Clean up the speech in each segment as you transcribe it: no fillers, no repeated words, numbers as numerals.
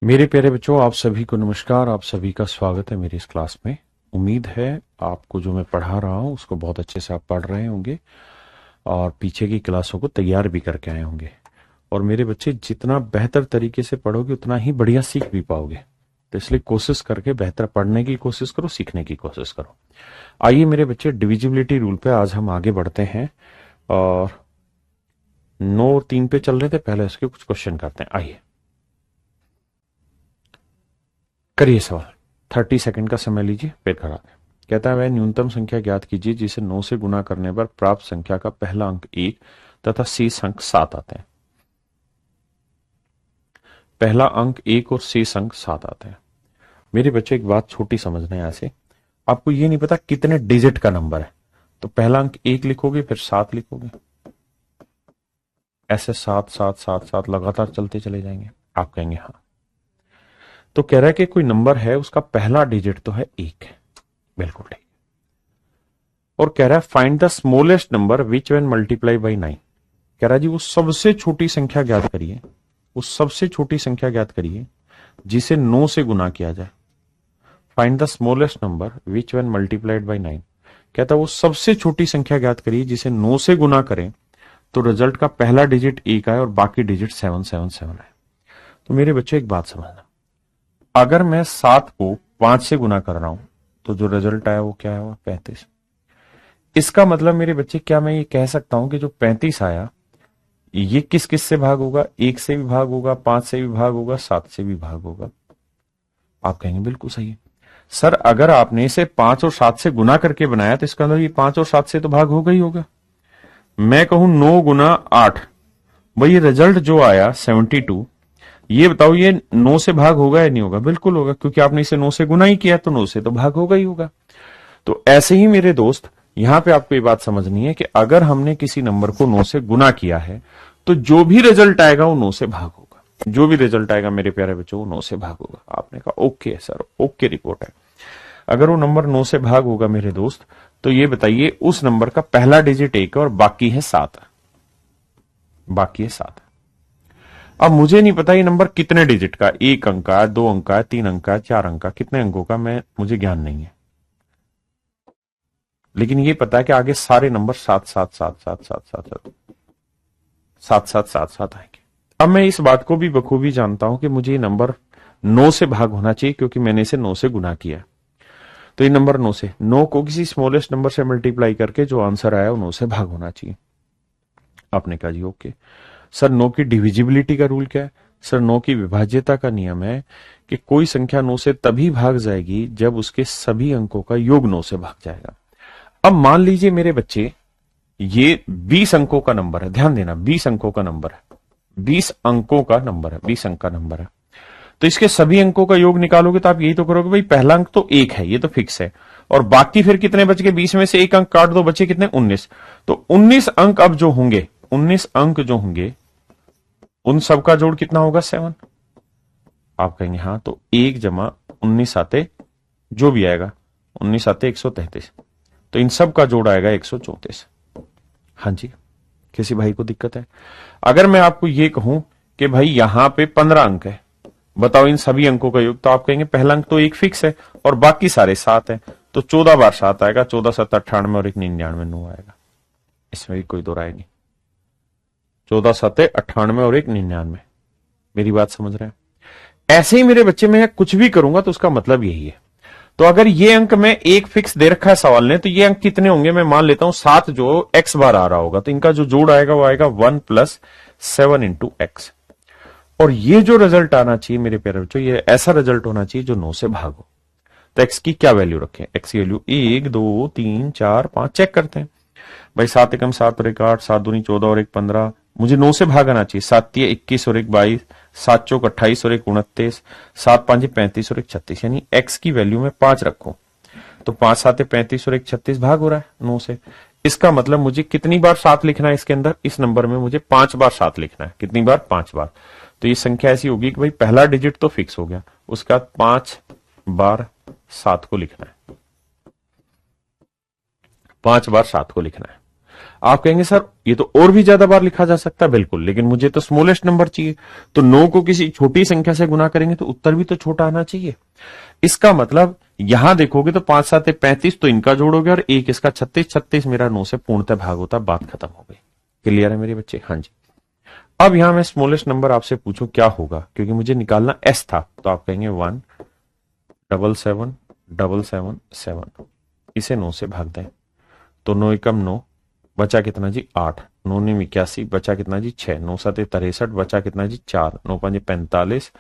मेरे प्यारे बच्चों, आप सभी को नमस्कार। आप सभी का स्वागत है मेरी इस क्लास में। उम्मीद है आपको जो मैं पढ़ा रहा हूं उसको बहुत अच्छे से आप पढ़ रहे होंगे और पीछे की क्लासों को तैयार भी करके आए होंगे। और मेरे बच्चे, जितना बेहतर तरीके से पढ़ोगे उतना ही बढ़िया सीख भी पाओगे। तो इसलिए कोशिश करके बेहतर पढ़ने की कोशिश करो, सीखने की कोशिश करो। आइए मेरे बच्चे, डिविजिबिलिटी रूल पे आज हम आगे बढ़ते हैं और 9 और 3 पे चल रहे थे। पहले इसके कुछ क्वेश्चन करते हैं। आइए करिए सवाल। 30 सेकंड का समय लीजिए, फिर करा दें। कहता है वह न्यूनतम संख्या ज्ञात कीजिए जिसे 9 से गुना करने पर प्राप्त संख्या का पहला अंक 1 तथा शेष अंक 7 आते हैं। पहला अंक 1 और शेष अंक 7 आते हैं। मेरे बच्चे, एक बात छोटी समझना है। ऐसे आपको ये नहीं पता कितने डिजिट का नंबर है, तो पहला अंक 1 लिखोगे, फिर 7 लिखोगे, ऐसे 7 7 7 7 लगातार चलते चले जाएंगे। आप कहेंगे हाँ। तो कह रहा है कि कोई नंबर है, उसका पहला डिजिट तो है 1। बिल्कुल ठीक। और कह रहा है find the smallest number which when multiply by 9। कह रहा है जी वो सबसे छोटी संख्या ज्ञात करिए, उस सबसे छोटी संख्या ज्ञात करिए जिसे 9 से गुना किया जाए। Find the smallest number which when multiplied by 9। कहता है वो सबसे छोटी संख्या ज्ञात करिए जिसे 9 से गुना करें तो रिजल्ट का पहला डिजिट 1 आए और बाकी डिजिट 777 आए। तो मेरे बच्चे एक बात समझना, अगर मैं 7 को 5 से गुना कर रहा हूं तो जो रिजल्ट आया वो क्या है, वो 35। इसका मतलब मेरे बच्चे, क्या मैं ये कह सकता हूं कि जो 35 आया ये किस किस से भाग होगा? 1 से भी भाग होगा, 5 से भी भाग होगा, 7 से भी भाग होगा। आप कहेंगे बिल्कुल सही है सर, अगर आपने इसे 5 और 7 से गुना करके बनाया तो इसका मतलब ये 5 और 7 से तो भाग होगा ही होगा। मैं कहूं 9 गुना 8, भाई रिजल्ट जो आया 72, ये बताओ ये 9 से भाग होगा या नहीं होगा? बिल्कुल होगा, क्योंकि आपने इसे 9 से गुना ही किया तो 9 से तो भाग होगा ही होगा। तो ऐसे ही मेरे दोस्त, यहां पे आपको ये बात समझनी है कि अगर हमने किसी नंबर को 9 से गुना किया है तो जो भी रिजल्ट आएगा वो 9 से भाग होगा। जो भी रिजल्ट आएगा मेरे प्यारे बच्चों, वो 9 से भाग होगा। आपने कहा ओके सर, ओके रिपोर्ट है। अगर वो नंबर 9 से भाग होगा मेरे दोस्त, तो ये बताइए उस नंबर का पहला डिजिट 1 और बाकी है 7। बाकी है 7। अब मुझे नहीं पता ये नंबर कितने डिजिट का, 1 अंक का, 2 अंक का, 3 अंक का, 4 अंक का, कितने अंकों का, मुझे ज्ञान नहीं है। लेकिन ये पता है कि आगे सारे नंबर 7 7 7 7 7 7 7 7 7 7 आएंगे। अब मैं इस बात को भी बखूबी जानता हूं कि मुझे ये नंबर 9 से भाग होना चाहिए, क्योंकि मैंने इसे 9 से गुना किया। तो ये नंबर 9 से, 9 को किसी स्मॉलेस्ट नंबर से मल्टीप्लाई करके जो आंसर आया वो 9 से भाग होना चाहिए। आपने कहा जी ओके सर, 9 की डिविजिबिलिटी का रूल क्या है? सर 9 की विभाज्यता का नियम है कि कोई संख्या 9 से तभी भाग जाएगी जब उसके सभी अंकों का योग 9 से भाग जाएगा। अब मान लीजिए मेरे बच्चे, ये 20 अंकों का नंबर है, ध्यान देना 20 अंकों का नंबर है, 20 अंकों का नंबर है, 20 अंक का नंबर है। तो इसके सभी अंकों का योग निकालोगे तो आप यही तो करोगे, भाई पहला अंक तो 1 है, ये तो फिक्स है, और बाकी फिर कितने बच गए? 20 में से 1 अंक काट दो, बचे कितने? 19। तो 19 अंक अब जो होंगे, 19 अंक जो होंगे उन सबका जोड़ कितना होगा? 7। आप कहेंगे हाँ, तो 1 जमा 19 आते, जो भी आएगा 19 आते 133, तो इन सब का जोड़ आएगा 134। हाँ जी, किसी भाई को दिक्कत है? अगर मैं आपको ये कहूं कि भाई यहां पे 15 अंक है, बताओ इन सभी अंकों का योग, तो आप कहेंगे पहला अंक तो 1 फिक्स है और बाकी सारे 7 है, तो 14 बार 7 आएगा, 14 7 98 और 1 99 9 आएगा। इसमें भी कोई दो राय नहीं। 14 7 98 और 1 99। मेरी बात समझ रहे हैं? ऐसे ही मेरे बच्चे, मैं कुछ भी करूंगा तो उसका मतलब यही है। तो अगर ये अंक में 1 फिक्स दे रखा है सवाल ने, तो ये अंक कितने होंगे? मैं मान लेता हूं 7 जो x बार आ रहा होगा, तो इनका जो जोड़ आएगा वो आएगा 1 प्लस 7 इंटू एक्स। और ये जो रिजल्ट आना चाहिए मेरे प्यारे बच्चों, ये ऐसा रिजल्ट होना चाहिए जो 9 से भागो। तो x की क्या वैल्यू रखें? x की वैल्यू 1 2 3 4 5 चेक करते हैं। भाई 7 एकम 7 और 1 8, 7 दूनी 14 और 1 15, मुझे 9 से भागना चाहिए। 7 तिया 21 और 1 22, 7 चौक 28 और 1 29, 7 5 35 और 1 36, यानी x की वैल्यू में 5 रखो तो 5 7 35 और 1 36 भाग हो रहा है 9 से। इसका मतलब मुझे कितनी बार 7 लिखना है इसके अंदर? इस नंबर में मुझे 5 बार 7 लिखना है। कितनी बार? 5 बार। तो ये संख्या ऐसी होगी कि भाई पहला डिजिट तो फिक्स हो गया, उसका 5 बार 7 को लिखना है, 5 बार 7 को लिखना है। आप कहेंगे सर ये तो और भी ज्यादा बार लिखा जा सकता है, बिल्कुल, लेकिन मुझे तो स्मॉलेस्ट नंबर चाहिए। तो 9 को किसी छोटी संख्या से गुना करेंगे तो उत्तर भी तो छोटा आना चाहिए। इसका मतलब यहां देखोगे तो 5 7 35, तो इनका जोड़ोगे और एक इसका 36, 36 मेरा 9 से पूर्णतः भाग होता, बात खत्म हो गई। क्लियर है मेरे बच्चे? हाँ जी। अब यहां मैं स्मॉलेस्ट नंबर आपसे पूछूं क्या होगा, क्योंकि मुझे निकालना एस था, तो आप कहेंगे 1 7 7 7 7 7, इसे 9 से भाग दें तो 9 एकम 9, बचा कितना जी 8, 9 ने 81, बचा कितना जी 6, 9 7 63, बचा कितना जी 4, 9 5 45,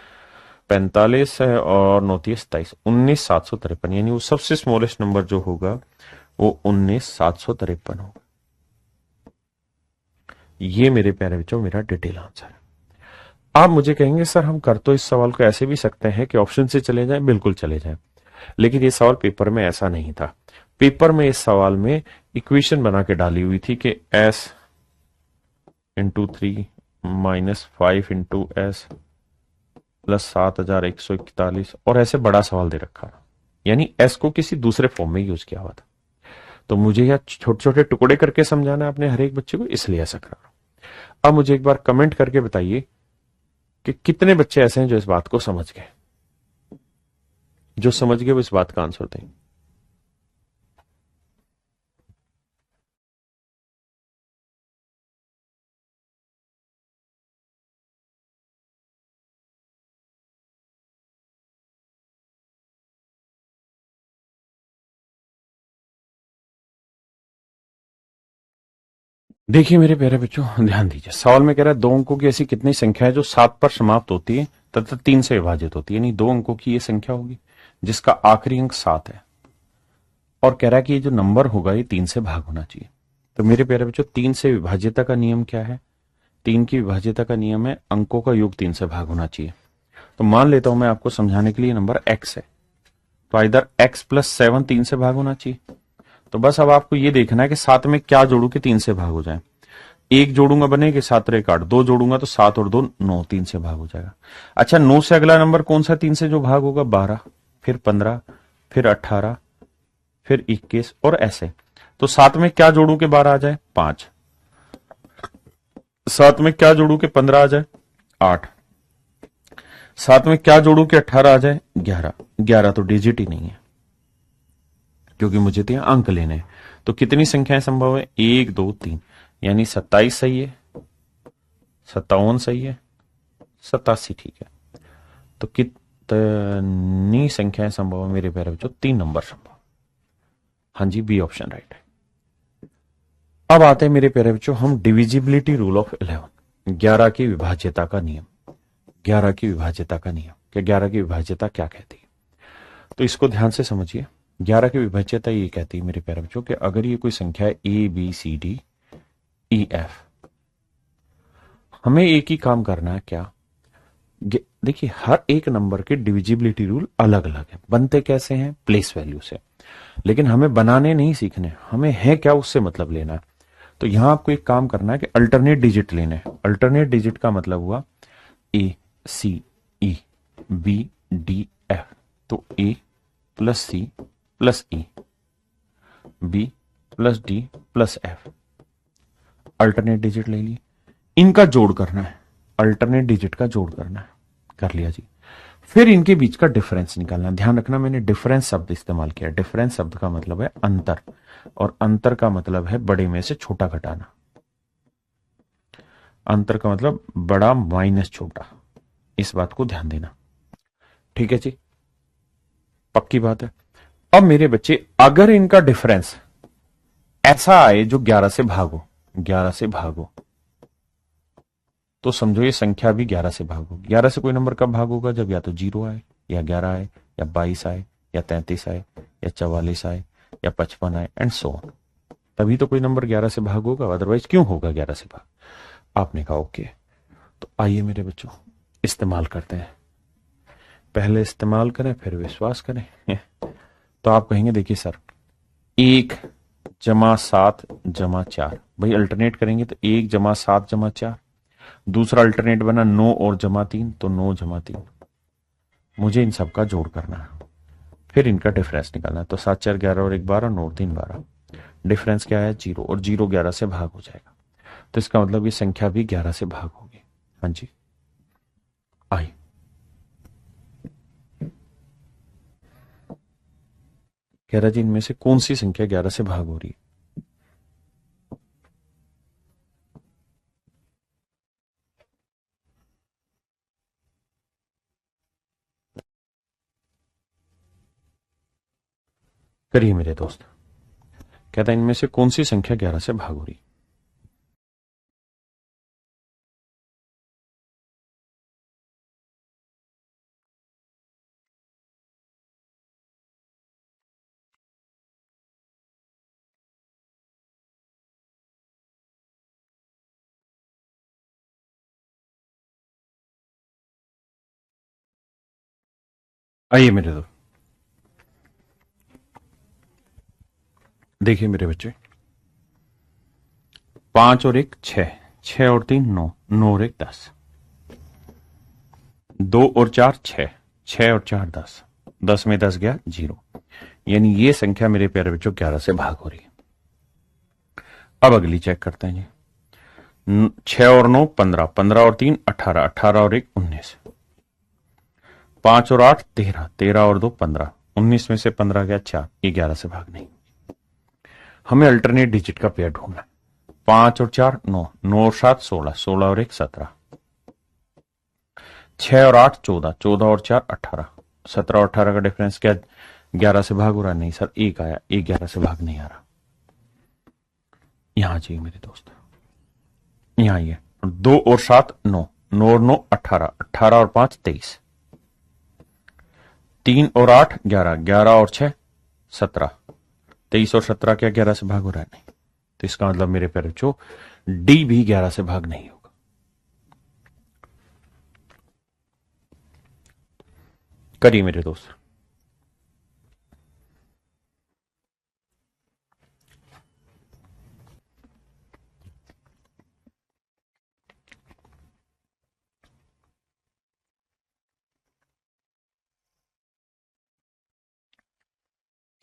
45 है और 9 30 27, 19,753, यानी वो सबसे स्मॉलेस्ट नंबर जो होगा वो 19,753 होगा। ये मेरे प्यारे बच्चों मेरा डिटेल आंसर है। आप मुझे कहेंगे सर हम कर तो इस सवाल को ऐसे भी सकते हैं कि ऑप्शन से चले जाएं, बिल्कुल चले जाएं, लेकिन ये सवाल पेपर में ऐसा नहीं था। पेपर में इस सवाल में इक्वेशन बना के डाली हुई थी कि s into 3 minus 5 into S plus 7,141, और ऐसे बड़ा सवाल दे रखा था, यानी s को किसी दूसरे फॉर्म में यूज किया हुआ था। तो मुझे यह छोटे छोटे टुकड़े करके समझाना है अपने हर एक बच्चे को, इसलिए ऐसा कर रहा हूं। अब मुझे एक बार कमेंट करके बताइए कि कितने बच्चे ऐसे हैं जो इस बात को समझ गए, जो समझ गए वो इस बात का आंसर दें। देखिए मेरे प्यारे बच्चों ध्यान दीजिए, सवाल में कह रहा है 2 अंकों की ऐसी कितनी संख्या है जो 7 पर समाप्त होती है तथा 3 से विभाजित होती है, यानी 2 अंकों की ये संख्या होगी जिसका आखिरी अंक 7 है, और कह रहा है कि ये जो नंबर होगा ये 3 से भाग होना चाहिए। तो मेरे प्यारे बच्चों 3 से विभाज्यता का नियम क्या है? 3 की विभाज्यता का नियम है अंकों का योग 3 से भाग होना चाहिए। तो मान लेता हूं मैं आपको समझाने के लिए नंबर x है, तो इधर x प्लस 7 3 से भाग होना चाहिए। तो बस अब आपको ये देखना है कि 7 में क्या जोड़ू कि 3 से भाग हो जाए। एक जोड़ूंगा बनेगी 7 रे 8, 2 जोड़ूंगा तो 7 और 2 9, 3 से भाग हो जाएगा। अच्छा 9 से अगला नंबर कौन सा 3 से जो भाग होगा? 12, फिर 15, फिर 18, फिर 21 और ऐसे। तो 7 में क्या जोड़ू के 12 आ जाए? 5। 7 में क्या जोड़ू के 15 आ जाए? 8। 7 में क्या जोड़ू के 18 आ जाए? 11। 11 तो डिजिट ही नहीं है, क्योंकि मुझे तो यहां अंक लेने हैं। तो कितनी संख्याएं संभव है? 1 2 3, यानी 27 सही है, 57 सही है, 87 ठीक है। तो कितनी संख्याएं संभव है मेरे प्यारे बच्चों? 3 नंबर संभव। हाँ जी, बी ऑप्शन राइट है। अब आते हैं मेरे प्यारे बच्चों हम डिविजिबिलिटी रूल ऑफ 11, 11 की विभाज्यता का नियम। 11 की विभाज्यता का नियम, कि 11 की विभाज्यता क्या कहती है? तो इसको ध्यान से समझिए। 11 की विभाज्यता ये कहती है मेरे प्यारे बच्चों कि अगर ये कोई संख्या है A B C D E F, हमें एक ही काम करना है। क्या? देखिए हर एक नंबर के डिविजिबिलिटी रूल अलग अलग है, बनते कैसे हैं? प्लेस वैल्यू से। लेकिन हमें बनाने नहीं सीखने, हमें है क्या उससे मतलब लेना है। तो यहां आपको एक काम करना है कि अल्टरनेट डिजिट लेने हैं। अल्टरनेट डिजिट का मतलब हुआ A C E B D F, तो A plus C plus E, B plus D plus F, alternate digit ले लिए। इनका जोड़ करना है, अल्टरनेट डिजिट का जोड़ करना है, कर लिया जी। फिर इनके बीच का डिफरेंस निकालना। ध्यान रखना मैंने डिफरेंस शब्द इस्तेमाल किया। डिफरेंस शब्द का मतलब है अंतर, और अंतर का मतलब है बड़े में से छोटा घटाना। अंतर का मतलब बड़ा माइनस छोटा, इस बात को ध्यान देना। ठीक है जी, पक्की बात है। अब मेरे बच्चे अगर इनका डिफरेंस ऐसा आए जो 11 से भागो, 11 से भागो, तो समझो ये संख्या भी 11 से भाग होगी। 11 से कोई नंबर कब भाग होगा? जब या तो 0 आए, या 11 आए, या 22 आए, या 33 आए, या 44 आए, या 55 आए, एंड सो ऑन। तभी तो कोई नंबर 11 से भाग होगा, अदरवाइज क्यों होगा 11 से भाग? आपने कहा ओके। तो आइए मेरे बच्चों इस्तेमाल करते हैं। पहले इस्तेमाल करें फिर विश्वास करें। तो आप कहेंगे देखिए सर 1 जमा 7 जमा 4, भाई अल्टरनेट करेंगे तो 1 जमा 7 जमा 4। दूसरा अल्टरनेट बना 9 और जमा 3, तो 9 जमा 3। मुझे इन सबका जोड़ करना है, फिर इनका डिफरेंस निकालना है। तो 7 4 11 और 1 12, 9 3 12। डिफरेंस क्या है 0, और 0 11 से भाग हो जाएगा, तो इसका मतलब ये संख्या भी 11 से भाग होगी। हाँ जी, आई कह रहा जी इनमें से कौन सी संख्या 11 से भाग हो रही है? करिए मेरे दोस्त, कहता है इनमें से कौन सी संख्या 11 से भाग हो रही है? आइए मेरे दोस्त, देखिए मेरे बच्चे, 5 और 1 6, 6 और 3 9, 9 और 1 10, 2 और 4 6, 6 और 4 10, 10 में 10 गया 0, यानी ये संख्या मेरे प्यारे बच्चों 11 से भाग हो रही है। अब अगली चेक करते हैं जी, 6 और 9 15, 15 और 3 18, 18 और 1 19, 5 और 8 13, 13 और 2 15, 19 में से 15 गया 4, ये 11 से भाग नहीं। हमें अल्टरनेट डिजिट का पेयर ढूंढना है। 5 और 4 9, 9 और 7 16, 16 और 1 17, 6 और 8 14, 14 और 4 18, 17 और 18 का डिफरेंस क्या 11 से भाग हो रहा है? नहीं सर, एक आया, एक 11 से भाग नहीं आ रहा। यहां चाहिए मेरे दोस्त, यहां आइए, 2 और 7 9, 9 और 9 18, 18 और 5 23, 3 और 8 11, 11 और 6 17, 23 और 17 क्या 11 से भाग हो रहा है? नहीं, तो इसका मतलब मेरे प्यारे बच्चों डी भी 11 से भाग नहीं होगा। करिए मेरे दोस्त,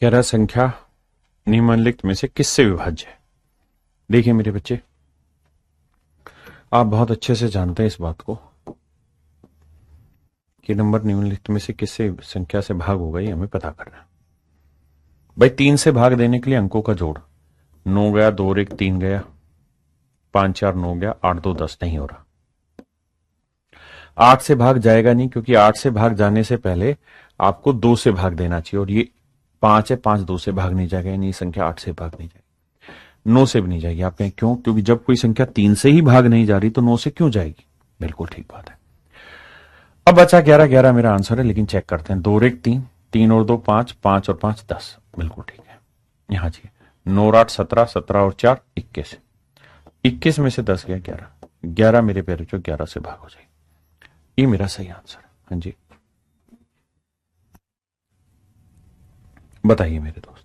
कह रहा संख्या निम्नलिखित में से किससे विभाज्य है? देखिए मेरे बच्चे, आप बहुत अच्छे से जानते हैं इस बात को कि नंबर निम्नलिखित में से किससे संख्या से भाग होगा, ये हमें पता करना है। भाई 3 से भाग देने के लिए अंकों का जोड़, 9 गया, 2 और 1 3 गया, 5 4 9 गया, 8 2 10 नहीं हो रहा। 8 से भाग जाएगा नहीं, क्योंकि 8 से भाग जाने से पहले आपको 2 से भाग देना चाहिए, और ये 5 है, 5 2 से भाग नहीं जाएगा, यानी ये संख्या 8 से भाग नहीं जाएगी, 9 से भी नहीं जाएगी। आप कहें क्यों? क्योंकि जब कोई संख्या 3 से ही भाग नहीं जा रही तो 9 से क्यों जाएगी? बिल्कुल ठीक बात है। अब बचा 11, 11 मेरा आंसर है, लेकिन चेक करते हैं। 2 और 1 3, 3 और 2 5, 5 और 5 10, बिल्कुल ठीक है। यहां चाहिए 9 और 8 17, 17 और 4 21, 21 में से 10 गया 11, 11 मेरे प्यारे जो 11 से भाग हो जाएगी, ये मेरा सही आंसर है। हाँ जी, बताइए मेरे दोस्त।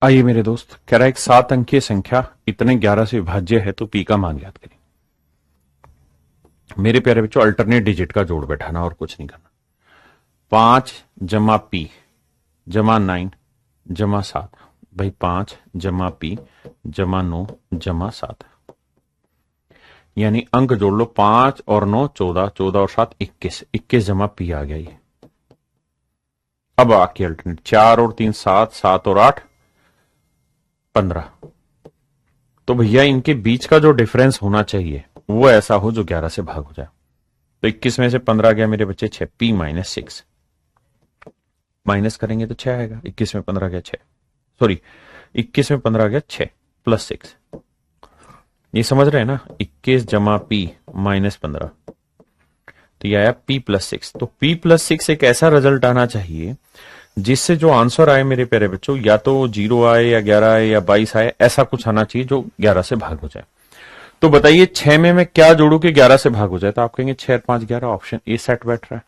आइए मेरे दोस्त, कह रहा है एक 7 अंकीय संख्या इतने 11 से विभाज्य है तो पी का मान ज्ञात करें। मेरे प्यारे बच्चों, अल्टरनेट डिजिट का जोड़ बैठाना और कुछ नहीं करना। 5 जमा पी जमा 9 जमा 7, भाई 5 जमा पी जमा 9 जमा 7, यानी अंक जोड़ लो, 5 और 9 14, 14 और 7 21, 21 जमा पी आ गया ये। अब आके अल्टरनेट 4 और 3 7, 7 और 8 15, तो भैया इनके बीच का जो डिफरेंस होना चाहिए वो ऐसा हो जो 11 से भाग हो जाए। तो 21 में से 15 गया मेरे बच्चे 6, पी माइनस 6, माइनस करेंगे तो 6 आएगा। 21 में 15 गया 6, सॉरी 21 में 15 गया 6 प्लस 6, ये समझ रहे हैं ना? 21 जमा पी माइनस 15, तो ये आया पी प्लस 6। तो पी प्लस 6 एक ऐसा रिजल्ट आना चाहिए जिससे जो आंसर आए मेरे प्यारे बच्चों, या तो 0 आए या 11 आए या 22 आए, ऐसा कुछ आना चाहिए जो 11 से भाग हो जाए। तो बताइए 6 में मैं क्या जोड़ू कि 11 से भाग हो जाए? तो आप कहेंगे 6 और 5 11, ऑप्शन ए सेट बैठ रहा है।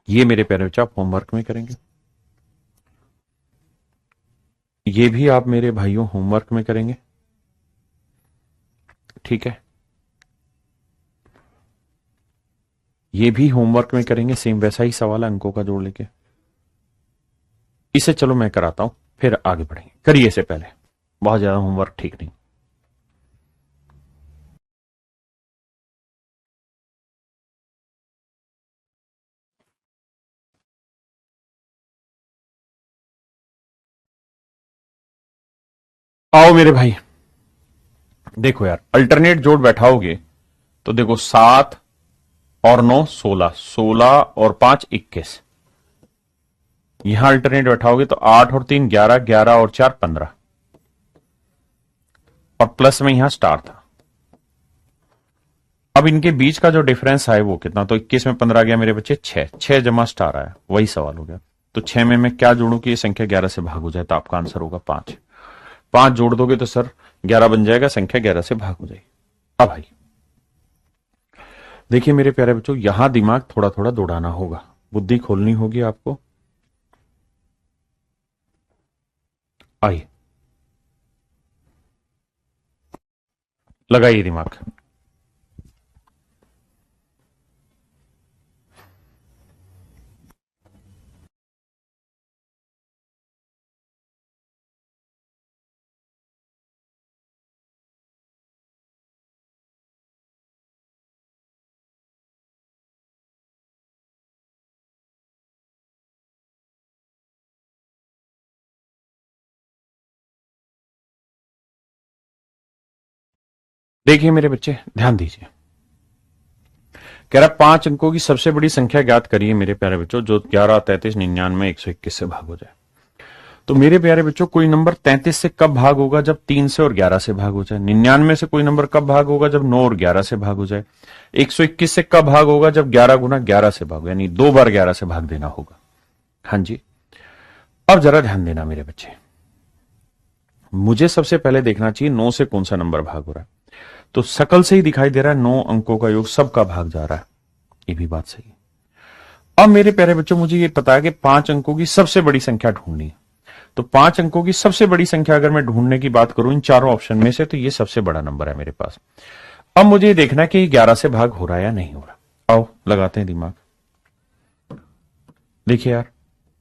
ये मेरे प्यारे बच्चे आप होमवर्क में करेंगे, ये भी आप मेरे भाइयों होमवर्क में करेंगे, ठीक है? ये भी होमवर्क में करेंगे, सेम वैसा ही सवाल है अंकों का जोड़ लेके। इसे चलो मैं कराता हूं, फिर आगे बढ़ेंगे। करिए इसे पहले, बहुत ज्यादा होमवर्क ठीक नहीं। आओ मेरे भाई, देखो यार, अल्टरनेट जोड़ बैठाओगे तो देखो 7 और 9 16, 16 और 5 21। यहां अल्टरनेट बैठाओगे तो 8 और 3 11, 11 और 4 15, और प्लस में यहां स्टार था। अब इनके बीच का जो डिफरेंस है वो कितना? तो 21 में 15 गया मेरे बच्चे 6, 6 जमा स्टार आया, वही सवाल हो गया। तो 6 में मैं क्या जोड़ू कि ये संख्या 11 से भाग हो जाए? तो आपका आंसर होगा 5। 5 जोड़ दोगे तो सर 11 बन जाएगा, संख्या 11 से भाग हो जाएगी। अब भाई देखिए मेरे प्यारे बच्चों, यहां दिमाग थोड़ा थोड़ा दौड़ाना होगा, बुद्धि खोलनी होगी आपको। आइए लगाइए दिमाग। देखिए मेरे बच्चे ध्यान दीजिए, कह रहा 5 अंकों की सबसे बड़ी संख्या ज्ञात करिए मेरे प्यारे बच्चों, जो 11 33 99 121 से भाग हो जाए। तो मेरे प्यारे बच्चों, कोई नंबर 33 से कब भाग होगा? जब 3 से और 11 से भाग हो जाए। 99 से कोई नंबर कब भाग होगा? जब 9 और 11 से भाग हो जाए। 121 से कब भाग होगा? जब 11 गुना 11 से भाग, यानी 2 बार 11 से भाग देना होगा। हाँ जी, अब जरा ध्यान देना मेरे बच्चे, मुझे सबसे पहले देखना चाहिए 9 से कौन सा नंबर भाग हो रहा है। तो शकल से ही दिखाई दे रहा है 9 अंकों का योग सबका भाग जा रहा है, ये भी बात सही है। अब मेरे प्यारे बच्चों, मुझे ये पता है कि 5 अंकों की सबसे बड़ी संख्या ढूंढनी है। तो 5 अंकों की सबसे बड़ी संख्या अगर मैं ढूंढने की बात करूं इन चारों ऑप्शन में से, तो ये सबसे बड़ा नंबर है मेरे पास। अब मुझे देखना है कि 11 से भाग हो रहा है या नहीं हो रहा। आओ लगाते हैं दिमाग। देखिए यार,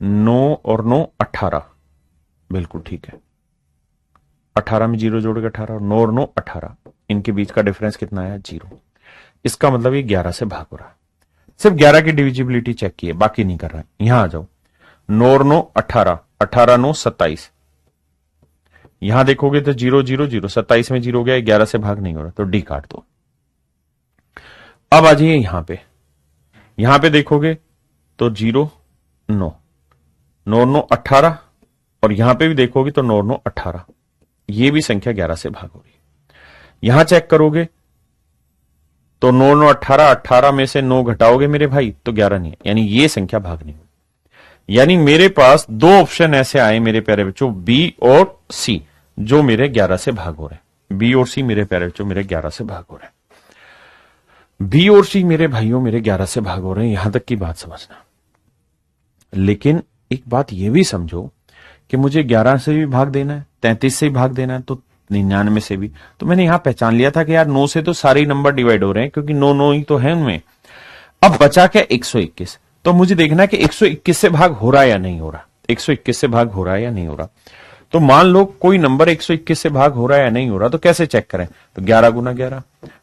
9 और 9 18, बिल्कुल ठीक है। 18 में 0 जोड़ के 18, और 9 और 9 18, इनके बीच का डिफरेंस कितना आया? 0। इसका मतलब ये 11 से भाग हो रहा है। सिर्फ 11 की डिविजिबिलिटी चेक की है, बाकी नहीं कर रहा है। यहां आ जाओ, 9 और 9 18, 18 9 27। यहां देखोगे तो 0 0 0, 27 में 0 गया, 11 से भाग नहीं हो रहा, तो डी काट दो। अब आ जाइए यहां पे देखोगे तो 0 9, 9 9 18, और यहां पे भी देखोगे तो 9 9 18, ये भी संख्या 11 से भाग हो रही है। यहां चेक करोगे तो 9 9 18, 18 में से 9 घटाओगे मेरे भाई तो 11 नहीं है, यानी ये संख्या भाग नहीं हुई। यानी मेरे पास दो ऑप्शन ऐसे आए मेरे प्यारे बच्चों, बी और सी, जो मेरे 11 से भाग हो रहे हैं। बी और सी मेरे प्यारे बच्चों मेरे 11 से भाग हो रहे हैं। बी और सी मेरे भाइयों मेरे 11 से भाग हो रहे हैं, यहां तक की बात समझना। लेकिन एक बात यह भी समझो कि मुझे 11 से भी भाग देना है, 33 से भी भाग देना है, तो 99 से भी। तो मैंने यहां पहचान लिया था कि यार 9 से तो सारे ही नंबर डिवाइड हो रहे हैं, क्योंकि 9 9 ही तो है उनमें। अब बचा क्या? 121। तो मुझे देखना है कि 121 से भाग हो रहा है या नहीं हो रहा। 121 से भाग हो रहा है या नहीं हो रहा। तो मान लो कोई नंबर 121 से भाग हो रहा है या नहीं हो रहा, तो कैसे चेक करें? तो 11 गुना 11।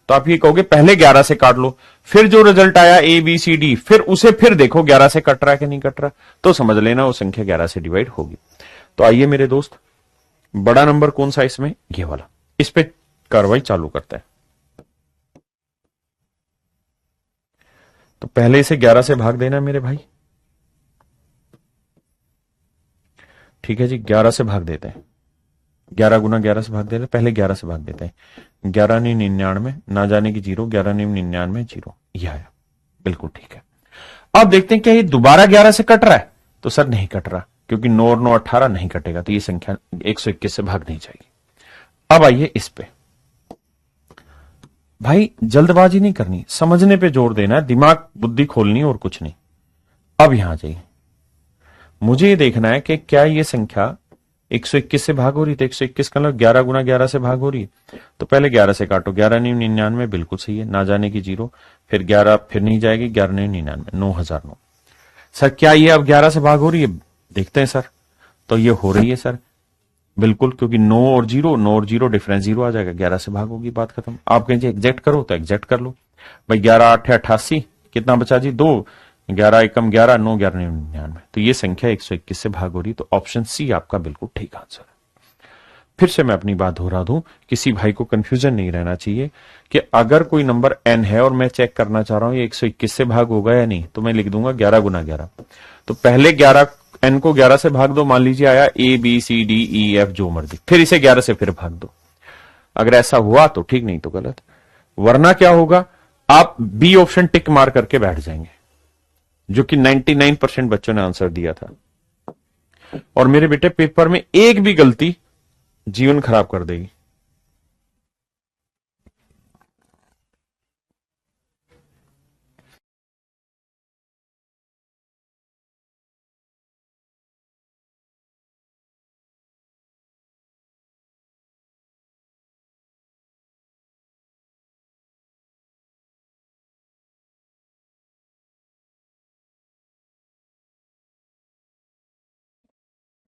तो आप ये कहोगे पहले 11 से काट लो, फिर जो रिजल्ट आया ए बी सी डी, फिर उसे फिर देखो 11 से कट रहा है कि नहीं कट रहा, तो समझ लेना वो संख्या 11 से डिवाइड होगी। तो आइए मेरे दोस्त, बड़ा नंबर कौन सा इसमें? ये वाला। इस पे कार्रवाई चालू करता है। तो पहले इसे 11 से भाग देना मेरे भाई, ठीक है जी। 11 से भाग देते हैं, 11 गुना 11 से भाग देते हैं, पहले 11 से भाग देते हैं। 11 नहीं 99, ना जाने की 0, 11 नहीं 99 0, यह आया, बिल्कुल ठीक है। अब देखते हैं क्या ये दोबारा 11 से कट रहा है? तो सर नहीं कट रहा, क्योंकि 9 और 9 18 नहीं कटेगा, तो ये संख्या 121 से भाग नहीं जाएगी। अब आइए इस पे। भाई जल्दबाजी नहीं करनी, समझने पे जोर देना है, दिमाग बुद्धि खोलनी और कुछ नहीं। अब यहां जाइए, मुझे ये देखना है कि क्या ये संख्या 121 से भाग हो रही है। तो 121 का मतलब 11 गुना 11 से भाग हो रही है। तो पहले 11 से काटो, 11 नहीं 99, बिल्कुल सही है, ना जाने की जीरो, फिर 11 फिर नहीं जाएगी, 11 नहीं 99, 9009। सर क्या ये अब 11 से भाग हो रही है? देखते हैं सर। तो ये हो रही है सर, बिल्कुल, क्योंकि 9 और 0 डिफरेंस 0 आ जाएगा, 11 से भाग होगी, बात खत्म। आप कहेंगे एग्जैक्ट करो, तो एग्जैक्ट कर लो भाई। 11 8 है 88, कितना बचा जी? 2, 11 एकम 11, 9 11 99। तो ये संख्या 121 से भाग हो रही, तो ऑप्शन सी आपका बिल्कुल ठीक आंसर है। फिर से मैं अपनी बात दोहरा दूं, किसी भाई को कंफ्यूजन नहीं रहना चाहिए कि अगर कोई नंबर n है और मैं चेक करना चाह रहा हूं ये 121 से भाग होगा या नहीं, तो मैं लिख दूंगा 11 गुना 11। तो पहले 11 n को 11 से भाग दो, मान लीजिए आया A B C D E F जो मर्जी, फिर इसे 11 से फिर भाग दो। अगर ऐसा हुआ तो ठीक, नहीं तो गलत। वरना क्या होगा, आप बी ऑप्शन टिक मार करके बैठ जाएंगे, जो कि 99% बच्चों ने आंसर दिया था। और मेरे बेटे पेपर में एक भी गलती जीवन खराब कर देगी।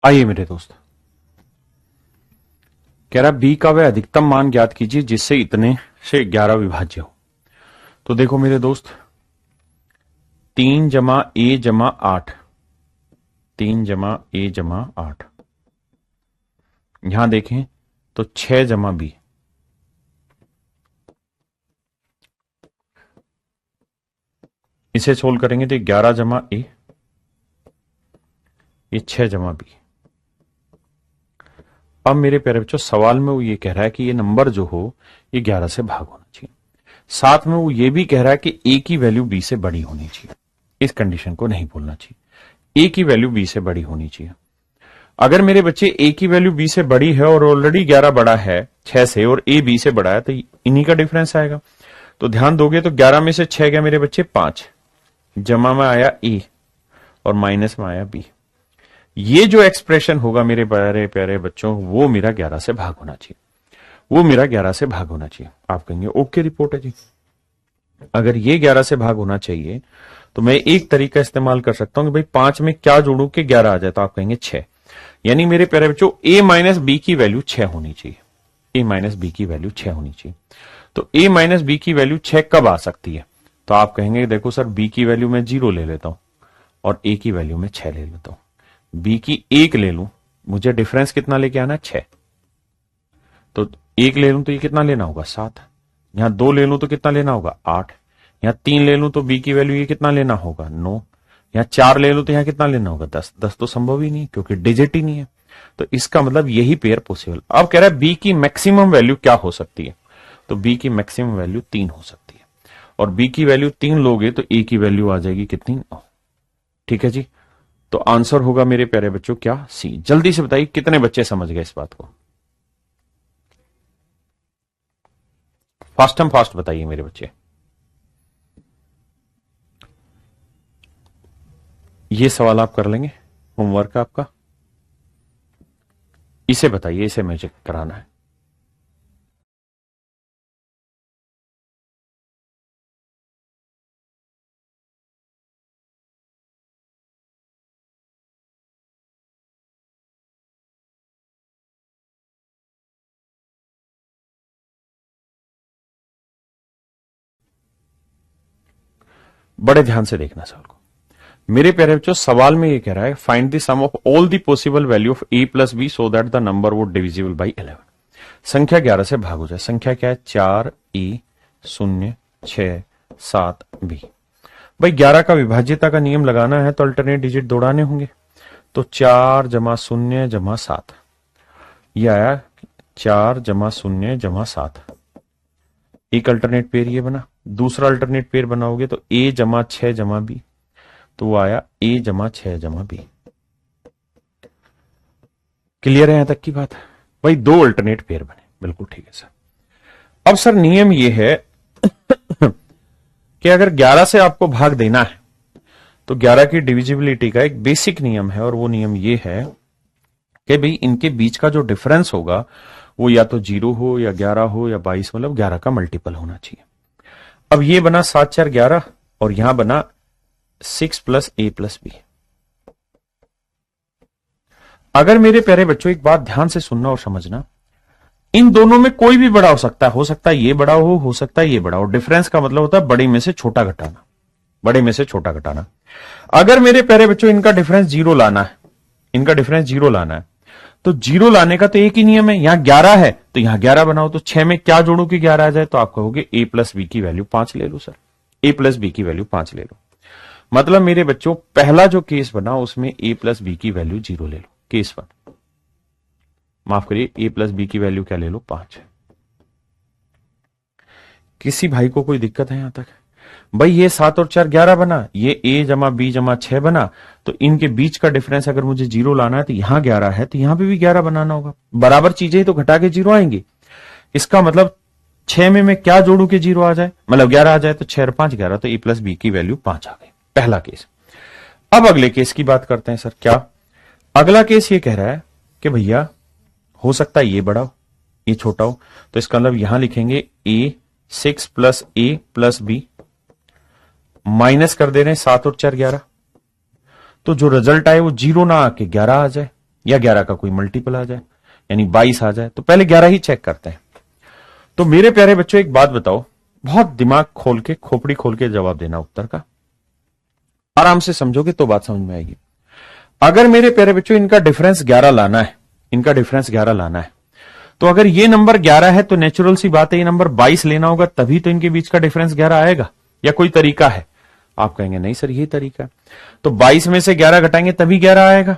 आइए मेरे दोस्त, कह रहा बी का वह अधिकतम मान ज्ञात कीजिए जिससे इतने से 11 विभाज्य हो। तो देखो मेरे दोस्त, 3 जमा ए जमा 8, 3 जमा ए जमा 8, यहां देखें तो 6 जमा बी, इसे सोल्व करेंगे तो 11 जमा ए, ये 6 जमा बी। अब मेरे प्यारे बच्चों, सवाल में वो ये कह रहा है कि ये नंबर जो हो ये 11 से भाग होना चाहिए, साथ में वो ये भी कह रहा है कि ए की वैल्यू बी से बड़ी होनी चाहिए। इस कंडीशन को नहीं भूलना चाहिए, ए की वैल्यू बी से बड़ी होनी चाहिए। अगर मेरे बच्चे ए की वैल्यू बी से बड़ी है और ऑलरेडी 11 बड़ा है 6 से, और ए बी से बड़ा है, तो इन्हीं का डिफरेंस आएगा। तो ध्यान दोगे तो 11 में से 6 गया मेरे बच्चे 5, जमा में आया ए और माइनस में आया बी। ये जो एक्सप्रेशन होगा मेरे प्यारे प्यारे बच्चों, वो मेरा 11 से भाग होना चाहिए, वो मेरा 11 से भाग होना चाहिए। आप कहेंगे ओके रिपोर्ट है जी। अगर ये 11 से भाग होना चाहिए तो मैं एक तरीका इस्तेमाल कर सकता हूं कि भाई 5 में क्या जोड़ू कि 11 आ जाए। तो आप कहेंगे 6, यानी मेरे प्यारे बच्चों ए माइनस बी की वैल्यू 6 होनी चाहिए, ए माइनस बी की वैल्यू 6 होनी चाहिए। तो ए माइनस बी की वैल्यू 6 कब आ सकती है? तो आप कहेंगे देखो सर, बी की वैल्यू में 0 ले लेता हूं और ए की वैल्यू में 6 ले लेता हूं, बी की 1 ले लूं, मुझे डिफरेंस कितना लेके आना? 6। तो 1 ले लूं तो ये कितना लेना होगा? 7। यहां 2 ले लूं तो कितना लेना होगा? 8। यहां 3 ले लूं तो बी की वैल्यू ये कितना लेना होगा? 9। यहां 4 ले लूं तो यहां कितना लेना होगा? 10। 10 तो संभव ही नहीं क्योंकि डिजिट ही नहीं है। तो इसका मतलब यही पेयर पॉसिबल। अब कह रहा है बी की मैक्सिमम वैल्यू क्या हो सकती है? तो बी की मैक्सिमम वैल्यू 3 हो सकती है, और बी की वैल्यू 3 लोगे तो ए की वैल्यू आ जाएगी कितनी? 9। ठीक है जी। तो आंसर होगा मेरे प्यारे बच्चों क्या? सी। जल्दी से बताइए कितने बच्चे समझ गए इस बात को? फास्ट एंड फास्ट बताइए मेरे बच्चे। ये सवाल आप कर लेंगे, होमवर्क आपका। इसे बताइए, इसे मुझे कराना है। बड़े ध्यान से देखना सवाल को मेरे प्यारे बच्चों। सवाल में ये कह रहा है find the sum of all the possible value of A plus B so that the number would divisible by 11। संख्या 11 से भाग हो जाए। संख्या क्या है? 4 ए 0 6 7 बी। भाई 11 का विभाज्यता का नियम लगाना है तो अल्टरनेट डिजिट दौड़ाने होंगे। तो 4 जमा 0 जमा 7, ये आया 4 जमा 0 जमा 7। एक अल्टरनेट पेयर ये बना। दूसरा अल्टरनेट पेयर बनाओगे तो ए जमा 6 जमा बी, तो वो आया ए जमा 6 जमा बी। क्लियर है यहां तक की बात? भाई दो अल्टरनेट पेयर बने। बिल्कुल ठीक है सर। अब सर नियम ये है कि अगर 11 से आपको भाग देना है तो 11 की डिविजिबिलिटी का एक बेसिक नियम है, और वो नियम ये है कि भाई इनके बीच का जो डिफरेंस होगा वो या तो 0 हो या 11 हो या 22, मतलब 11 का मल्टीपल होना चाहिए। अब ये बना 7 4 11 और यहां बना 6 प्लस ए प्लस बी। अगर मेरे प्यारे बच्चों एक बात ध्यान से सुनना और समझना, इन दोनों में कोई भी बड़ा हो सकता है ये बड़ा हो सकता है ये बड़ा हो। डिफरेंस का मतलब होता है बड़े में से छोटा घटाना, बड़े में से छोटा घटाना। अगर मेरे प्यारे बच्चों इनका डिफरेंस 0 लाना है, इनका डिफरेंस 0 लाना है, तो 0 लाने का तो एक ही नियम है, यहां 11 है तो यहां 11 बनाओ। तो 6 में क्या जोड़ू कि 11 आ जाए, तो आप कहोगे a प्लस बी की वैल्यू 5 ले लो सर, a प्लस बी की वैल्यू 5 ले लो। मतलब मेरे बच्चों पहला जो केस बना उसमें a प्लस बी की वैल्यू 0 ले लो, केस 1। माफ करिए, a प्लस बी की वैल्यू क्या ले लो, 5। किसी भाई को कोई दिक्कत है यहां तक? भाई ये 7 और 4 11 बना, ये a जमा b जमा 6 बना, तो इनके बीच का डिफरेंस अगर मुझे 0 लाना है तो यहां 11 है तो यहां पे भी 11 बनाना होगा। बराबर चीजें तो घटा के 0 आएंगी। इसका मतलब 6 में मैं क्या जोड़ू कि 0 आ जाए, मतलब 11 आ जाए, तो 6 और 5 11, तो a प्लस बी की वैल्यू 5 आ गई, पहला केस। अब अगले केस की बात करते हैं सर। क्या अगला केस ये कह रहा है कि भैया हो सकता है ये बड़ा हो ये छोटा हो, तो इसका मतलब यहां लिखेंगे a 6 plus a plus b, minus कर दे रहे हैं 7 और 4 11, तो जो रिजल्ट आए वो 0 ना आके 11 आ जाए या 11 का कोई मल्टीपल आ जाए, यानी 22 आ जाए। तो पहले 11 ही चेक करते हैं। तो मेरे प्यारे बच्चों एक बात बताओ, बहुत दिमाग खोल के खोपड़ी खोल के जवाब देना उत्तर का, आराम से समझोगे तो बात समझ में आएगी। अगर मेरे प्यारे बच्चों इनका डिफरेंस 11 लाना है, इनका डिफरेंस 11 लाना है, तो अगर ये नंबर 11 है तो नेचुरल सी बात है ये नंबर 22 लेना होगा, तभी तो इनके बीच का डिफरेंस 11 आएगा, या कोई तरीका है? आप कहेंगे नहीं सर ये तरीका है, तो 22 में से 11 घटाएंगे तभी 11 आएगा,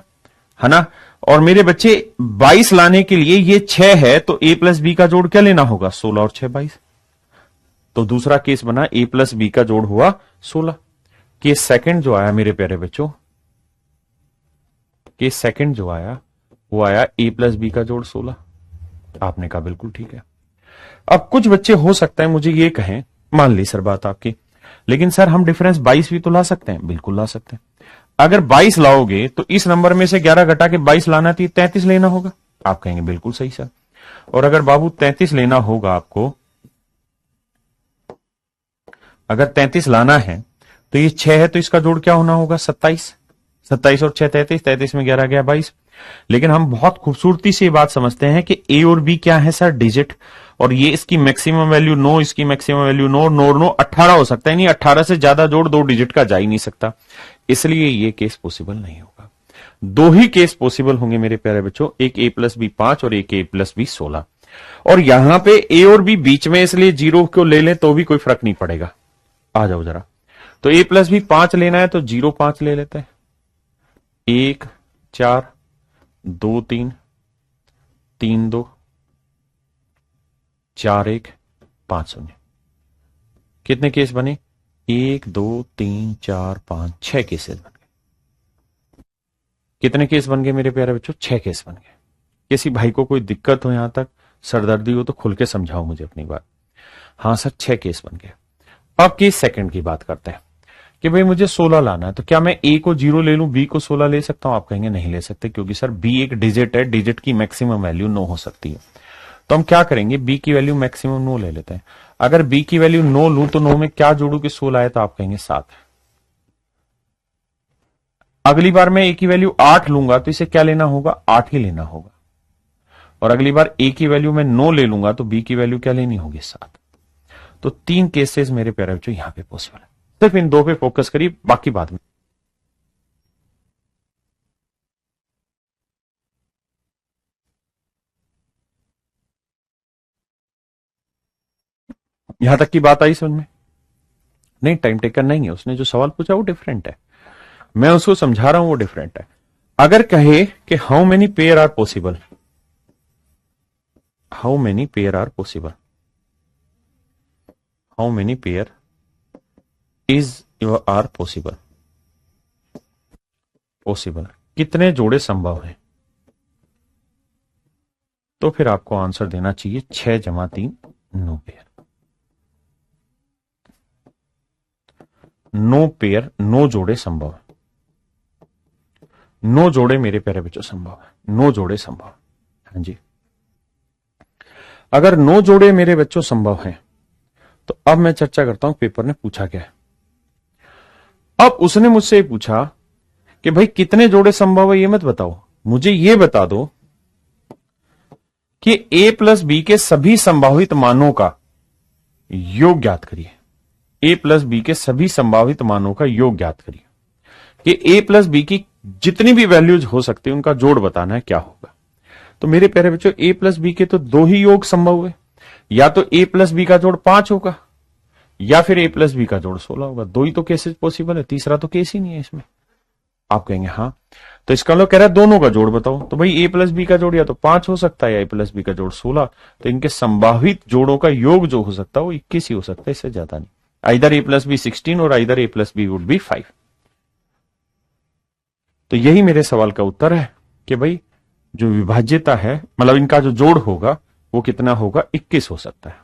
है ना। और मेरे बच्चे 22 लाने के लिए ये 6 है तो a प्लस बी का जोड़ क्या लेना होगा, 16 और 6 22। तो दूसरा केस बना a प्लस बी का जोड़ हुआ 16। केस सेकंड जो आया मेरे प्यारे बच्चों, केस सेकंड जो आया वो आया a प्लस बी का जोड़ 16। आपने कहा बिल्कुल ठीक है। अब कुछ बच्चे हो सकता है मुझे ये कहें, मान ली सर बात आपकी, लेकिन सर हम डिफरेंस 22 भी तो ला सकते हैं। बिल्कुल ला सकते हैं। अगर 22 लाओगे तो इस नंबर में से 11 घटा के 22 लाना थी, 33 लेना होगा। आप कहेंगे बिल्कुल सही सर। और अगर बाबू 33 लेना होगा आपको, अगर 33 लाना है तो ये 6 है तो इसका जोड़ क्या होना होगा, 27। 27 और 6 33, 33 में 11 गया 22। लेकिन हम बहुत खूबसूरती से ये बात समझते हैं कि ए और बी क्या है सर, डिजिट, और ये इसकी मैक्सिमम वैल्यू 9, इसकी मैक्सिमम वैल्यू 9, 9 9 18 हो सकता है, नहीं 18 से ज्यादा जोड़ 2 डिजिट का जा ही नहीं सकता, इसलिए ये केस पॉसिबल नहीं होगा। 2 ही केस पॉसिबल होंगे मेरे प्यारे बच्चों, एक a प्लस बी 5 और एक a प्लस बी 16। और यहां पे a और b बीच में, इसलिए 0 को ले लें तो भी कोई फर्क नहीं पड़ेगा। आ जाओ जरा, तो a प्लस बी 5 लेना है तो 0 5 ले लेते हैं, 1 4 2 3 3 2 4 1 5 0। कितने केस बने, 1 2 3 4 5 6 केसेस बन गए। कितने केस बन गए मेरे प्यारे बच्चों, 6 केस बन गए। किसी भाई को कोई दिक्कत हो, यहां तक सरदर्दी हो तो खुल के समझाओ मुझे अपनी बात। हाँ सर 6 केस बन गए। अब केस सेकंड की बात करते हैं कि भाई मुझे 16 लाना है, तो क्या मैं a को 0 ले लूं, b को 16 ले सकता हूं? आप कहेंगे नहीं ले सकते, क्योंकि सर b एक डिजिट है, डिजिट की मैक्सिमम वैल्यू 9 हो सकती है। तो हम क्या करेंगे, b की वैल्यू मैक्सिमम 9 ले लेते हैं। अगर b की वैल्यू 9 लूं तो 9 में क्या जोड़ू कि 16 है, तो आप कहेंगे 7। अगली बार मैं a की वैल्यू 8 लूंगा तो इसे क्या लेना होगा, 8 ही लेना होगा। और अगली बार a की वैल्यू मैं 9 ले लूंगा तो b की वैल्यू क्या लेनी होगी, 7। तो 3 केसेस मेरे प्यारे बच्चों यहां पे पॉसिबल है। सिर्फ इन 2 पे फोकस करिए, बाकी बाद में। यहां तक की बात आई समझ में? नहीं, टाइम टेकन नहीं है, उसने जो सवाल पूछा वो डिफरेंट है, मैं उसको समझा रहा हूं वो डिफरेंट है। अगर कहे कि how many pair are possible, how many pair are possible, how many pair is are possible, possible कितने जोड़े संभव हैं, तो फिर आपको आंसर देना चाहिए 6 जमा 3 9 पेयर। 9 पेयर 9 जोड़े संभव है। 9 जोड़े मेरे प्यारे बच्चों संभव है। 9 जोड़े संभव है। हाँ जी, अगर 9 जोड़े मेरे बच्चों संभव हैं तो अब मैं चर्चा करता हूं पेपर ने पूछा क्या है। अब उसने मुझसे पूछा कि भाई कितने जोड़े संभव है ये मत बताओ, मुझे ये बता दो कि a प्लस बी के सभी संभावित मानों का योग ज्ञात करिए। a प्लस बी के सभी संभावित मानों का योग ज्ञात करिए कि a प्लस बी की जितनी भी वैल्यूज हो सकती है उनका जोड़ बताना है क्या होगा। तो मेरे प्यारे बच्चों a प्लस बी के तो 2 ही योग संभव हुए, या तो a प्लस बी का जोड़ 5 होगा या फिर a प्लस बी का जोड़ 16 होगा। 2 ही तो केसेस पॉसिबल है, तीसरा तो केस ही नहीं है इसमें। आप कहेंगे हाँ, तो इसका मतलब कह रहा है दोनों का जोड़ बताओ। तो भाई a प्लस बी का जोड़ या तो 5 हो सकता है या a प्लस बी का जोड़ 16। तो इनके संभावित जोड़ों का योग जो हो सकता है वो 21 ही हो सकता है, इससे ज्यादा नहीं। आइदर a प्लस बी 16 और either a plus B would be 5। तो यही मेरे सवाल का उत्तर है कि भाई जो विभाज्यता है, मतलब इनका जो जोड़ होगा वो कितना होगा, 21 हो सकता है।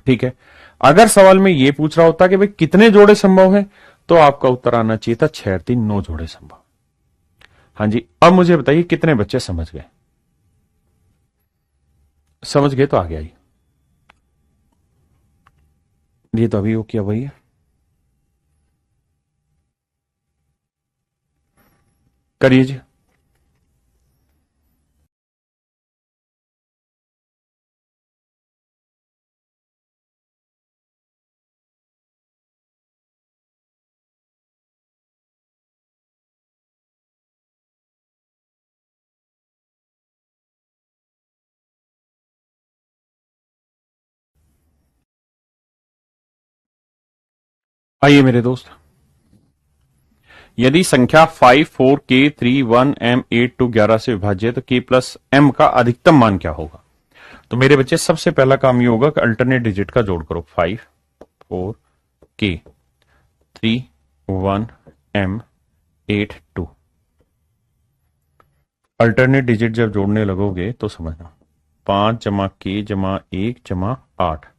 ठीक है, अगर सवाल में ये पूछ रहा होता कि भाई कितने जोड़े संभव है तो आपका उत्तर आना चाहिए था 6 और 3 9 जोड़े संभव। हाँ जी, अब मुझे बताइए कितने बच्चे समझ गए? समझ गए तो आगे आइए। ये तो अभी वो किया भैया, करिए जी। आइए मेरे दोस्त, यदि संख्या 5 4 k 3 1 m 8 2 11 से विभाज्य है तो k प्लस m का अधिकतम मान क्या होगा? तो मेरे बच्चे सबसे पहला काम ये होगा कि अल्टरनेट डिजिट का जोड़ करो। 5 4 k 3 1 m 8 2। अल्टरनेट डिजिट जब जोड़ने लगोगे तो समझना 5 जमा k जमा 1 जमा 8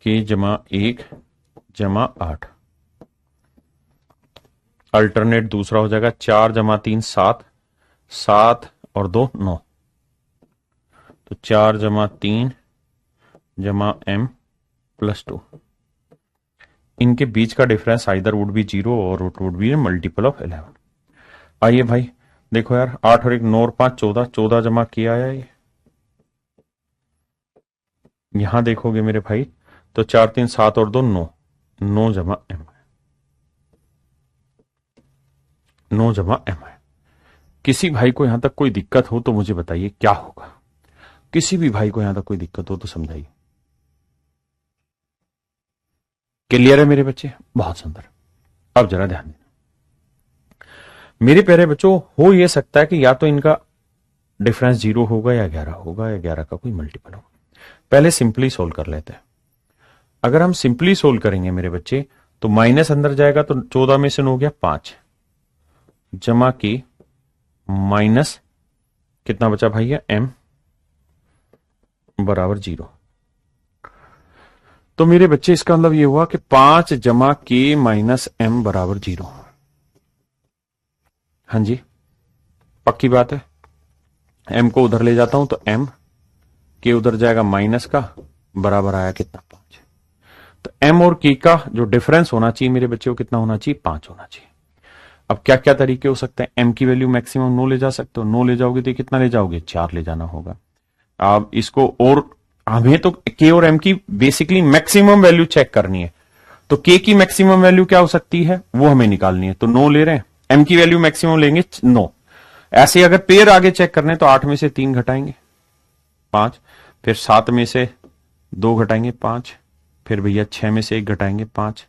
k जमा 1 जमा 8। अल्टरनेट दूसरा हो जाएगा 4 जमा 3 7 7 और 2 9। तो 4 जमा 3 जमा m प्लस 2। इनके बीच का डिफरेंस आइदर वुड बी 0 और it would be multiple of 11। आइए भाई देखो यार, 8 और 1 9 और 5 14, 14 जमा किया आया ये। यहां देखोगे मेरे भाई तो 4 3 7 और 2 9, 9 जमा m, 9 जमा m है। किसी भाई को यहां तक कोई दिक्कत हो तो मुझे बताइए क्या होगा। किसी भी भाई को यहां तक कोई दिक्कत हो तो समझाइए। क्लियर है मेरे बच्चे? बहुत सुंदर। अब जरा ध्यान देना मेरे प्यारे बच्चों, हो यह सकता है कि या तो इनका डिफरेंस 0 होगा या 11 होगा या 11 का कोई मल्टीपल होगा। पहले सिंपली सोल्व कर लेते हैं। अगर हम सिंपली सोल्व करेंगे मेरे बच्चे तो माइनस अंदर जाएगा तो 14 में से 9 गया 5 जमा की माइनस कितना बचा भैया m बराबर 0। तो मेरे बच्चे इसका मतलब ये हुआ कि 5 जमा k माइनस m बराबर 0। हाँ जी, पक्की बात है। m को उधर ले जाता हूं तो m k उधर जाएगा माइनस का, बराबर आया कितना 5। तो m और k का जो डिफरेंस होना चाहिए मेरे बच्चे को कितना होना चाहिए 5 होना चाहिए। अब क्या क्या तरीके हो सकते हैं? m की वैल्यू मैक्सिमम 9 ले जा सकते हो, 9 ले जाओगे तो कितना ले जाओगे 4 ले जाना होगा। आप इसको, और हमें तो k और m की बेसिकली मैक्सिमम वैल्यू चेक करनी है। तो k की मैक्सिमम वैल्यू क्या हो सकती है वो हमें निकालनी है। तो 9 ले रहे हैं, m की वैल्यू मैक्सिमम लेंगे 9। ऐसे अगर पेयर आगे चेक करने तो 8 में से 3 घटाएंगे 5, फिर 7 में से 2 घटाएंगे 5, फिर भैया 6 में से 1 घटाएंगे 5,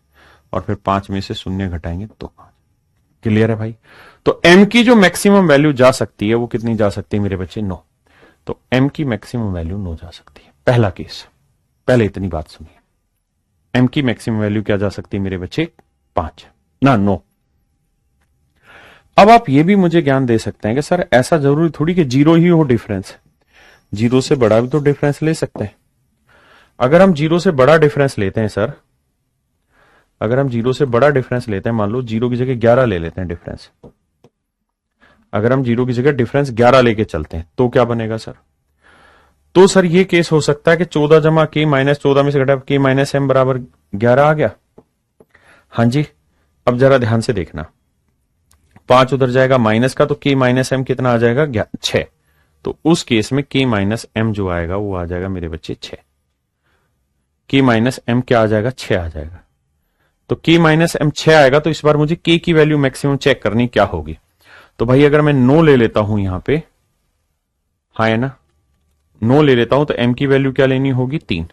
और फिर 5 में से 0 घटाएंगे तो 5। क्लियर है भाई? तो m की जो मैक्सिमम वैल्यू जा सकती है वो कितनी जा सकती है मेरे बच्चे 9। तो m की मैक्सिमम वैल्यू 9 जा सकती है। पहला केस, पहले इतनी बात सुनिए। m की मैक्सिमम वैल्यू क्या जा सकती है मेरे बच्चे 5 ना 9। अब आप ये भी मुझे ज्ञान दे सकते हैं कि सर ऐसा जरूरी थोड़ी कि जीरो ही हो डिफरेंस, जीरो से बड़ा भी तो डिफरेंस ले सकते हैं। अगर हम जीरो से बड़ा डिफरेंस लेते हैं सर, अगर हम जीरो से बड़ा डिफरेंस लेते हैं, मान लो जीरो की जगह 11 ले लेते हैं डिफरेंस, अगर हम जीरो की जगह डिफरेंस 11 लेके चलते हैं तो क्या बनेगा सर? तो सर ये केस हो सकता है कि 14 जमा के माइनस 14 में से घटा के माइनस एम बराबर 11 आ गया। हाँ जी, अब जरा ध्यान से देखना, 5 उधर जाएगा माइनस का, तो के माइनस एम कितना आ जाएगा? 6। तो उस केस में के माइनस एम जो आएगा वो आ जाएगा मेरे बच्चे 6। के माइनस एम क्या आ जाएगा? 6 आ जाएगा। तो के माइनस एम 6 आएगा, तो इस बार मुझे के की वैल्यू मैक्सिमम चेक करनी क्या होगी। तो भाई अगर मैं 9 ले लेता हूं यहां पे, हाँ है ना, 9 ले लेता हूं तो एम की वैल्यू क्या लेनी होगी? 3।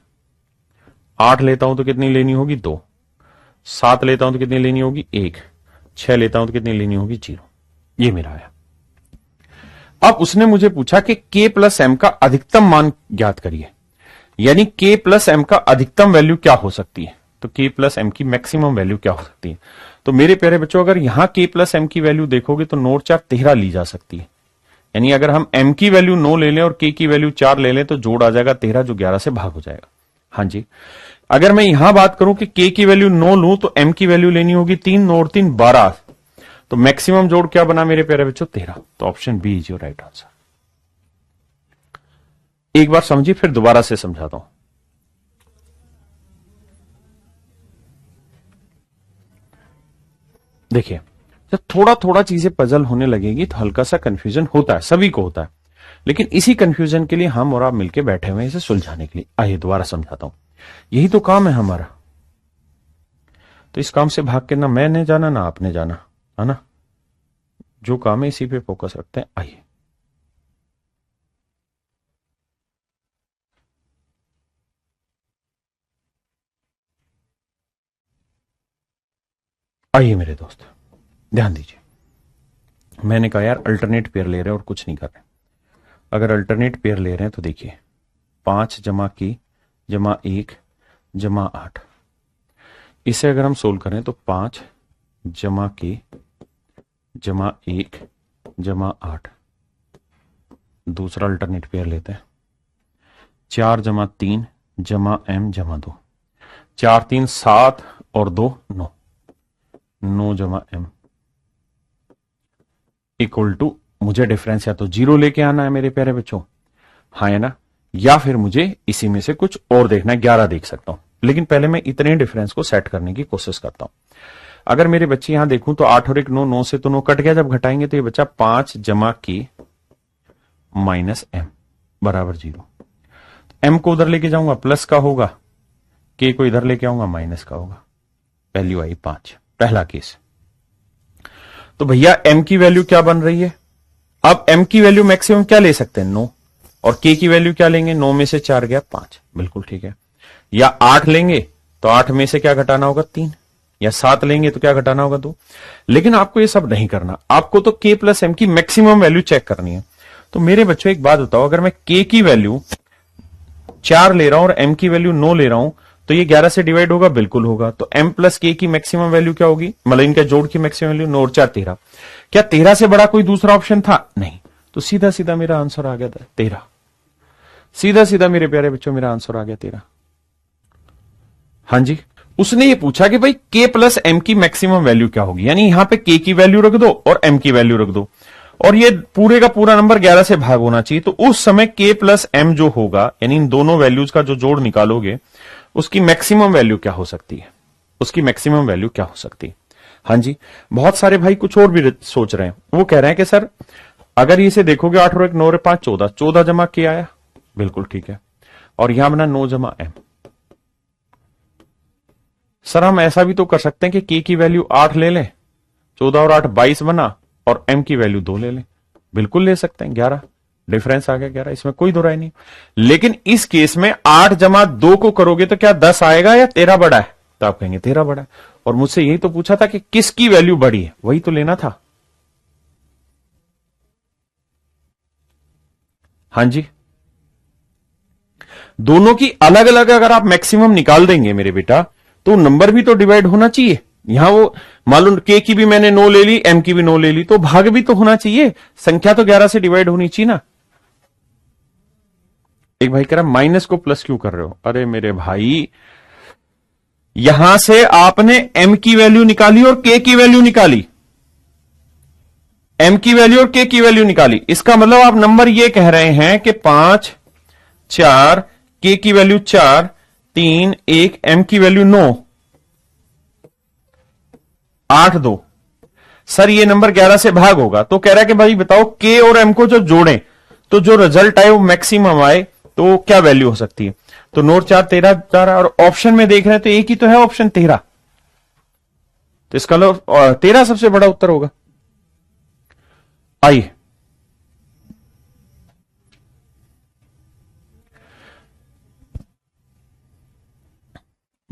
8 लेता हूं तो कितनी लेनी होगी? 2। 7 लेता हूं तो कितनी लेनी होगी? 1। 6 लेता हूं तो कितनी लेनी होगी? 0। ये मेरा आया। अब उसने मुझे पूछा कि k प्लस एम का अधिकतम मान ज्ञात करिए, यानी k प्लस एम का अधिकतम वैल्यू क्या हो सकती है, तो k प्लस एम की मैक्सिमम वैल्यू क्या हो सकती है। तो मेरे प्यारे बच्चों अगर यहां k प्लस एम की वैल्यू देखोगे तो 9 4 13 ली जा सकती है, यानी अगर हम m की वैल्यू 9 ले लें और k की वैल्यू 4 ले लें तो जोड़ आ जाएगा 13 जो 11 से भाग हो जाएगा। हाँ जी, अगर मैं यहां बात करूं कि k की वैल्यू 9 लूं तो m की वैल्यू लेनी होगी 3, 9 और 3 12, तो मैक्सिमम जोड़ क्या बना मेरे प्यारे बच्चों? 13। तो option B is your right answer. एक बार समझिए फिर दोबारा से समझाता हूं। देखिए, जब थोड़ा थोड़ा चीजें पजल होने लगेगी तो हल्का सा कंफ्यूजन होता है, सभी को होता है, लेकिन इसी कंफ्यूजन के लिए हम और आप मिलकर बैठे हुए हैं इसे सुलझाने के लिए। आइए दोबारा समझाता हूं, यही तो काम है हमारा। तो इस काम से भाग के ना मैंने जाना ना आपने जाना, है ना, जो काम है इसी पे फोकस रखते हैं। आइए आइए मेरे दोस्त ध्यान दीजिए, मैंने कहा यार अल्टरनेट पेयर ले रहे हैं और कुछ नहीं कर रहे। अगर अल्टरनेट पेयर ले रहे हैं तो देखिए 5 जमा की जमा 1 जमा 8, इसे अगर हम सोल्व करें तो 5 जमा की जमा 1 जमा 8। दूसरा अल्टरनेट पेयर लेते हैं 4 जमा 3 जमा m जमा 2। 4 3 7 और 2 9, 9 जमा m इक्वल टू, मुझे डिफरेंस या तो 0 लेके आना है मेरे प्यारे बच्चों, हाँ है ना, या फिर मुझे इसी में से कुछ और देखना है, 11 देख सकता हूं। लेकिन पहले मैं इतने डिफरेंस को सेट करने की कोशिश करता हूं। अगर मेरे बच्चे यहां देखूं तो 8 और 1 9, 9 से तो 9 कट गया, जब घटाएंगे तो ये बच्चा 5 जमा की माइनस m बराबर 0। m को उधर लेके जाऊंगा प्लस का होगा, k को इधर लेके आऊंगा माइनस का होगा। वैल्यू आई 5, पहला केस। तो भैया m की वैल्यू क्या बन रही है? अब m की वैल्यू मैक्सिमम क्या ले सकते हैं? 9। और k की वैल्यू क्या लेंगे? 9 में से 4 गया 5, बिल्कुल ठीक है। या 8 लेंगे तो 8 में से क्या घटाना होगा? 3। या 7 लेंगे तो क्या घटाना होगा? 2। लेकिन आपको ये सब नहीं करना, आपको तो k प्लस एम की मैक्सिमम वैल्यू चेक करनी है। तो मेरे बच्चों एक बात बताओ, अगर मैं k की वैल्यू 4 ले रहा हूं और m की वैल्यू 9 ले रहा हूं तो ये 11 से डिवाइड होगा? बिल्कुल होगा। तो m प्लस k की मैक्सिमम वैल्यू क्या होगी? मतलब इनका जोड़ की मैक्सिमम वैल्यू 9 और 4 13। क्या 13 से बड़ा कोई दूसरा ऑप्शन था? नहीं। तो सीधा सीधा मेरा आंसर आ गया था 13। सीधा सीधा मेरे प्यारे बच्चों मेरा आंसर आ गया 13। हाँ जी, उसने ये पूछा कि भाई k प्लस एम की मैक्सिमम वैल्यू क्या होगी, यानी यहां पे k की वैल्यू रख दो और m की वैल्यू रख दो, और ये पूरे का पूरा नंबर 11 से भाग होना चाहिए। तो उस समय k प्लस एम जो होगा, यानी इन दोनों वैल्यूज का जो जोड़ निकालोगे उसकी मैक्सिमम वैल्यू क्या हो सकती है? उसकी मैक्सिमम वैल्यू क्या हो सकती है? हाँ जी, बहुत सारे भाई कुछ और भी सोच रहे हैं। वो कह रहे हैं कि सर अगर इसे देखोगे 8 और 1 9 और 5 14, 14 जमा k आया, बिल्कुल ठीक है, और यहां बना 9 जमा m। सर हम ऐसा भी तो कर सकते हैं कि k की वैल्यू 8 ले लें, 14 और 8 22 बना, और m की वैल्यू 2 ले लें, बिल्कुल ले सकते हैं, 11 डिफरेंस आ गया 11, इसमें कोई दो राय नहीं। लेकिन इस केस में 8 जमा 2 को करोगे तो क्या 10 आएगा या 13 बड़ा है? तो आप कहेंगे 13 बड़ा है, और मुझसे यही तो पूछा था कि किसकी वैल्यू बड़ी है, वही तो लेना था। हां जी, दोनों की अलग अलग अगर आप मैक्सिमम निकाल देंगे मेरे बेटा तो नंबर भी तो डिवाइड होना चाहिए। यहां वो मालूम के की भी मैंने नो ले ली, एम की भी नो ले ली, तो भाग भी तो होना चाहिए, संख्या तो 11 से डिवाइड होनी चाहिए ना। एक भाई कह रहा माइनस को प्लस क्यों कर रहे हो? अरे मेरे भाई, यहां से आपने एम की वैल्यू निकाली और के की वैल्यू निकाली, एम की वैल्यू और के की वैल्यू निकाली, इसका मतलब आप नंबर ये कह रहे हैं कि 5 4, के की वैल्यू 4 3 1, एम की वैल्यू 9 8 2। सर ये नंबर 11 से भाग होगा, तो कह रहा है कि भाई बताओ के और एम को जो जोड़ें तो जो रिजल्ट आए वो मैक्सिमम आए, तो क्या वैल्यू हो सकती है? तो 9 4 13 4, और ऑप्शन में देख रहे हैं तो एक ही तो है ऑप्शन 13, तो इसका मतलब 13 सबसे बड़ा उत्तर होगा। आइए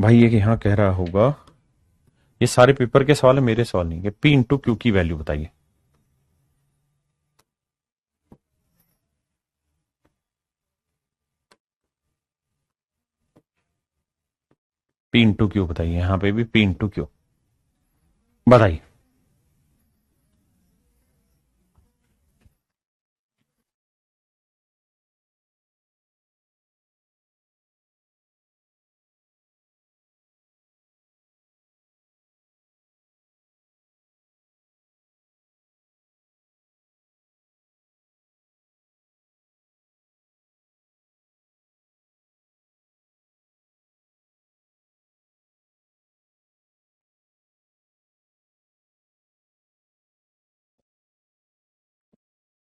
भाई, ये यहां कह रहा होगा, ये सारे पेपर के सवाल है, मेरे सवाल नहीं है। पी इंटू क्यू की वैल्यू बताइए। पी इंटू क्यू बताइए, यहां पे भी पी इंटू क्यू बताइए।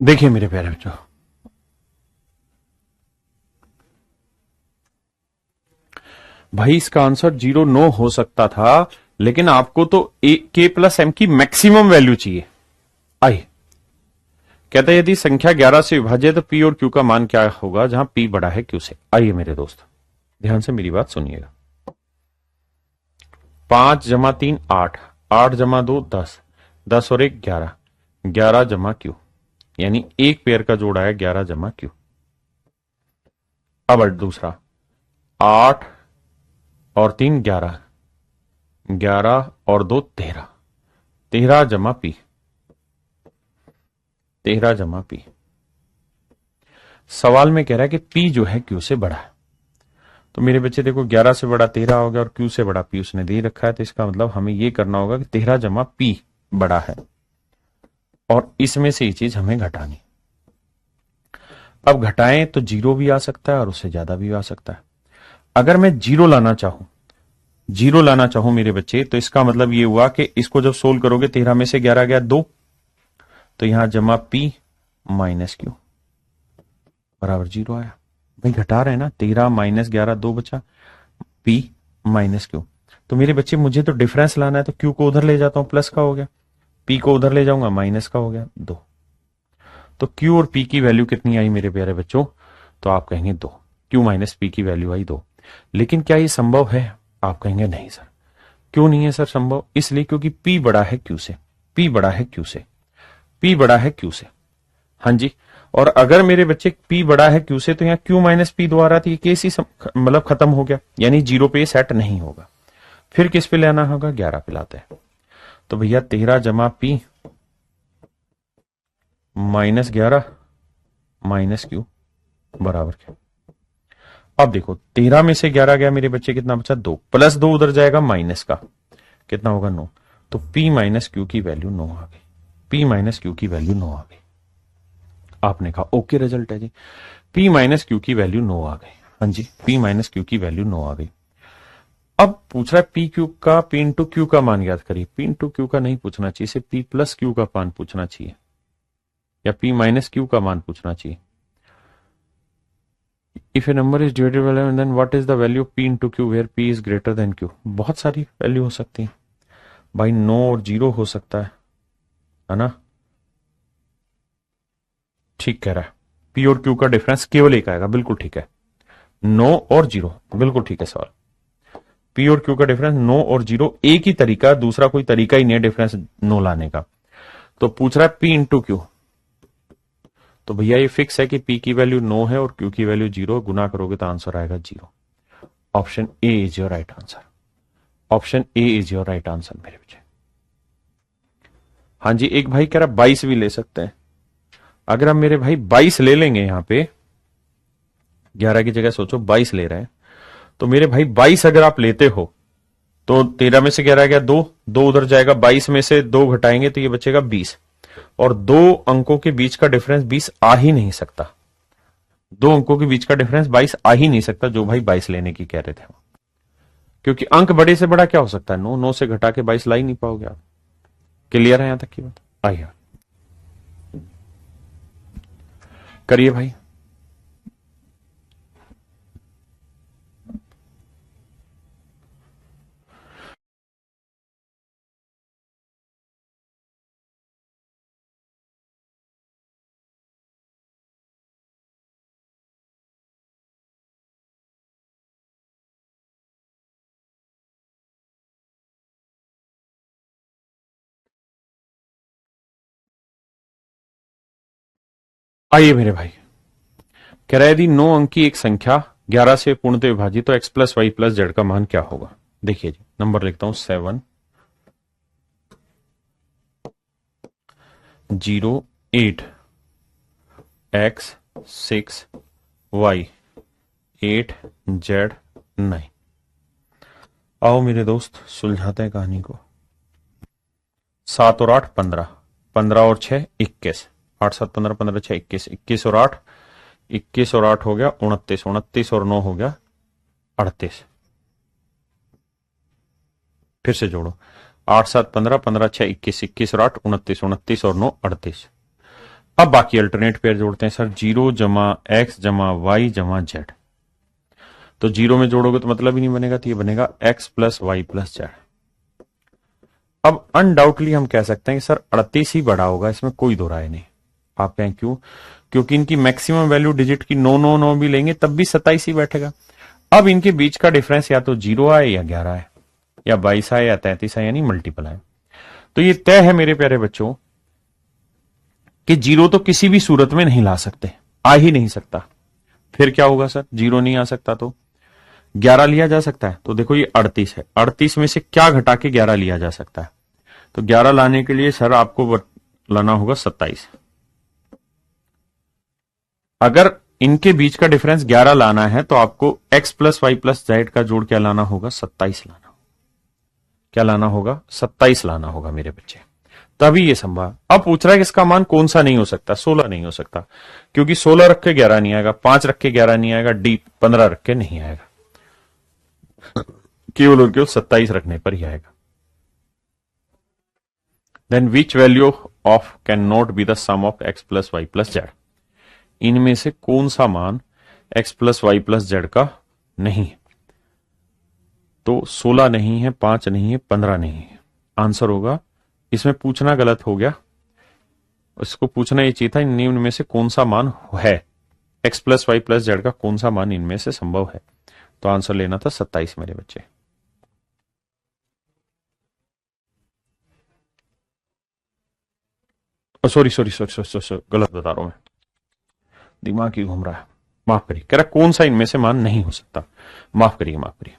देखिए मेरे प्यारे बच्चों, भाई इसका आंसर 0 9 हो सकता था, लेकिन आपको तो के प्लस एम की मैक्सिमम वैल्यू चाहिए। आइए, कहता है यदि संख्या 11 से विभाजित तो पी और क्यू का मान क्या होगा जहां पी बड़ा है क्यू से। आइए मेरे दोस्त, ध्यान से मेरी बात सुनिएगा। 5 जमा 3 8, 8 जमा 2 10, 10 और 1 11, 11 जमा क्यू, यानी एक पेयर का जोड़ा है 11 जमा क्यू। अब दूसरा 8 और 3 11, 11 और 2 13, 13 जमा पी, 13 जमा पी। सवाल में कह रहा है कि पी जो है क्यू से बड़ा है, तो मेरे बच्चे देखो 11 से बड़ा 13 हो गया और क्यू से बड़ा पी उसने दे रखा है, तो इसका मतलब हमें यह करना होगा कि 13 जमा पी बड़ा है, और इसमें से ये चीज हमें घटानी। अब घटाएं तो 0 भी आ सकता है और उससे ज्यादा भी आ सकता है। अगर मैं 0 लाना चाहूं, 0 लाना चाहूं मेरे बच्चे, तो इसका मतलब ये हुआ कि इसको जब सोल्व करोगे 13 में से 11 गया 2, तो यहां जमा पी माइनस क्यू बराबर 0 आया। भाई घटा रहे हैं ना, 13 माइनस 11 2 बचा, पी माइनस क्यू। तो मेरे बच्चे मुझे तो डिफरेंस लाना है, तो क्यू को उधर ले जाता हूं, प्लस का हो गया, पी को उधर ले जाऊंगा, माइनस का हो गया 2। तो क्यू और पी की वैल्यू कितनी आई मेरे प्यारे बच्चों? तो आप कहेंगे 2, क्यू माइनस पी की वैल्यू आई 2। लेकिन क्या ये संभव है? आप कहेंगे नहीं सर। क्यों नहीं है सर संभव? इसलिए क्योंकि पी बड़ा है क्यू से, पी बड़ा है क्यू से, पी बड़ा है क्यू से। हाँ जी, और अगर मेरे बच्चे पी बड़ा है क्यू से, तो यहाँ क्यू माइनस पी द्वारा थी केस ही मतलब खत्म हो गया, यानी 0 पे सेट नहीं होगा। फिर किस पे लाना होगा? 11 पे लाते हैं। तो भैया 13 जमा पी माइनस 11 माइनस क्यू बराबर क्या? अब देखो 13 में से 11 गया मेरे बच्चे, कितना बचा? 2, प्लस 2 उधर जाएगा माइनस का, कितना होगा? 9। तो P माइनस क्यू की वैल्यू 9 आ गई, P माइनस क्यू की वैल्यू 9 आ गई। आपने कहा ओके रिजल्ट है जी, P माइनस क्यू की वैल्यू 9 आ गई। हाँ जी, P माइनस क्यू की वैल्यू 9 आ गई। अब पूछ रहा है पी क्यू का, P इंटू क्यू का मान याद करिए। P इंटू क्यू का नहीं पूछना चाहिए, इसे P प्लस क्यू का मान पूछना चाहिए, या P माइनस क्यू का मान पूछना चाहिए। If a number is divisible by 11, then what is the value of P into Q where P is greater than Q? बहुत सारी वैल्यू हो सकती है भाई, 9 और 0 हो सकता है ना? ठीक कह रहा है, P और Q का डिफरेंस केवल एक आएगा, बिल्कुल ठीक है। 9 और 0, बिल्कुल ठीक है सवाल। P और Q का डिफरेंस 9 और 0, एक ही तरीका, दूसरा कोई तरीका ही नहीं है डिफरेंस 9 लाने का। तो पूछ रहा है P इंटू क्यू, तो भैया ये फिक्स है कि P की वैल्यू 9 है और Q की वैल्यू 0, गुना करोगे तो आंसर आएगा 0। Option A is your right answer. Option A is your right answer मेरे बच्चे। हाँ जी, एक भाई कह रहा 22 भी ले सकते हैं। अगर हम मेरे भाई 22 ले लेंगे, यहां पे 11 की जगह सोचो 22 ले रहे हैं, तो मेरे भाई 22 अगर आप लेते हो तो 13 में से 11 गया 2, 2 उधर जाएगा, 22 में से 2 घटाएंगे तो ये बचेगा 20, और 2 अंकों के बीच का डिफरेंस 20 आ ही नहीं सकता। 2 अंकों के बीच का डिफरेंस 22 आ ही नहीं सकता, जो भाई 22 लेने की कह रहे थे, क्योंकि अंक बड़े से बड़ा क्या हो सकता है, 9, 9 से घटा के 22 ला ही नहीं पाओगे आप। क्लियर है यहां तक की बात? आइए करिए भाई। आइए मेरे भाई, कह रहा है यदि 9 अंक की एक संख्या 11 से पूर्णतः विभाजित तो x plus Y plus Z का मान क्या होगा। देखिए जी, नंबर लिखता हूं 7 0 8 x 6 y 8 z 9। आओ मेरे दोस्त सुलझाते हैं कहानी को। 7 और 8 15, 15 और 6 21, 8 7 15, 15 6 21, 21 और 8, 21 और 8 हो गया 29, 29 और 9 हो गया 38। फिर से जोड़ो, 8 7 15, 15 6 21, 21 और 8 29, 29 और 9 38। अब बाकी अल्टरनेट पेयर जोड़ते हैं सर, 0 जमा एक्स जमा वाई जमा जेड। तो 0 में जोड़ोगे तो मतलब ही नहीं बनेगा, तो ये बनेगा x plus Y plus Z. अब अनडाउटली हम कह सकते हैं कि सर 38 ही बड़ा होगा, इसमें कोई दो राय नहीं। आप कहें क्यों? क्योंकि इनकी मैक्सिमम वैल्यू डिजिट की 9 9 9 भी लेंगे तब भी 27 ही बैठेगा। अब इनके बीच का डिफरेंस या तो 0 आए या 11 आए या 22 आए या 33 आए, यानी मल्टीपल आए। तो ये तय है मेरे प्यारे बच्चों कि 0 तो किसी भी सूरत में नहीं ला सकते, आ ही नहीं सकता। फिर क्या होगा सर, 0 नहीं आ सकता तो 11 लिया जा सकता है। तो देखो ये 38 है, 38 में से क्या घटा के 11 लिया जा सकता है, तो 11 लाने के लिए सर आपको लाना होगा 27। अगर इनके बीच का डिफरेंस 11 लाना है तो आपको x plus Y plus Z का जोड़ क्या लाना होगा, 27 लाना। क्या लाना होगा, 27 लाना होगा मेरे बच्चे, तभी ये संभव। अब पूछ रहा है कि इसका मान कौन सा नहीं हो सकता, 16 नहीं हो सकता, क्योंकि 16 रख के 11 नहीं आएगा, 5 रख के 11 नहीं आएगा, डी 15 रख के नहीं आएगा, केवल और केवल 27 रखने पर ही आएगा। Then which value of can not be the sum of x plus Y plus Z. इनमें से कौन सा मान x plus Y plus Z का नहीं है? तो 16 नहीं है, 5 नहीं है, 15 नहीं है। आंसर होगा, इसमें पूछना गलत हो गया, इसको पूछना ये चाहिए था निम्न में से कौन सा मान है, x plus Y plus Z का कौन सा मान इनमें से संभव है। तो आंसर लेना था 27 मेरे बच्चे। सॉरी सॉरी सॉरी सॉरी, गलत बता रहा हूं मैं, दिमाग ही घूम रहा है, माफ करिए। कह रहा कौन सा इनमें से मान नहीं हो सकता, माफ करिए माफ करिए।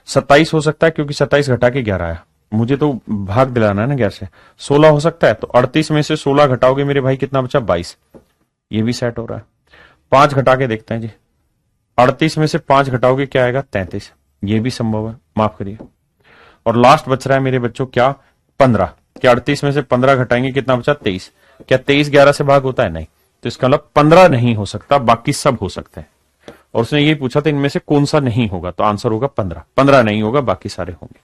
27 हो सकता है क्योंकि 27 घटा के 11 आया, मुझे तो भाग दिलाना है ना 11 से। 16 हो सकता है, तो 38 में से 16 घटाओगे मेरे भाई कितना बचा, 22, ये भी सेट हो रहा है। 5 घटा के देखते हैं जी, 38 में से 5 घटाओगे क्या आएगा, 33, ये भी संभव है, माफ करिए। और लास्ट बच रहा है मेरे बच्चों क्या, 15। क्या 38 में से 15 घटाएंगे कितना बचा, 23। क्या 23 11 से भाग होता है, नहीं, तो इसका मतलब 15 नहीं हो सकता, बाकी सब हो सकते हैं। और उसने ये पूछा था इनमें से कौन सा नहीं होगा, तो आंसर होगा 15। 15 नहीं होगा, बाकी सारे होंगे।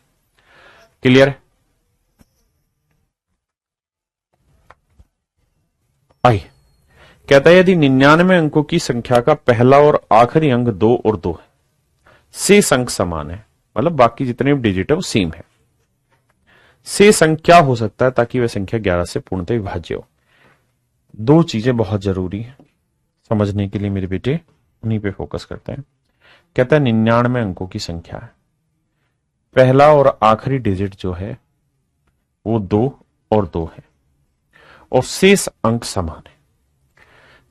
क्लियर है? आई कहता है यदि 99 अंकों की संख्या का पहला और आखिरी अंक 2 और 2 है, शेष अंक समान है, मतलब बाकी जितने भी डिजिट है वो सेम है, शेष अंक क्या हो सकता है ताकि वह संख्या 11 से पूर्णतः विभाज्य हो। दो चीजें बहुत जरूरी है समझने के लिए मेरे बेटे, उन्हीं पे फोकस करते हैं। कहता है 99 अंकों की संख्या है, पहला और आखिरी डिजिट जो है वो 2 और 2 है, और शेष अंक समान है।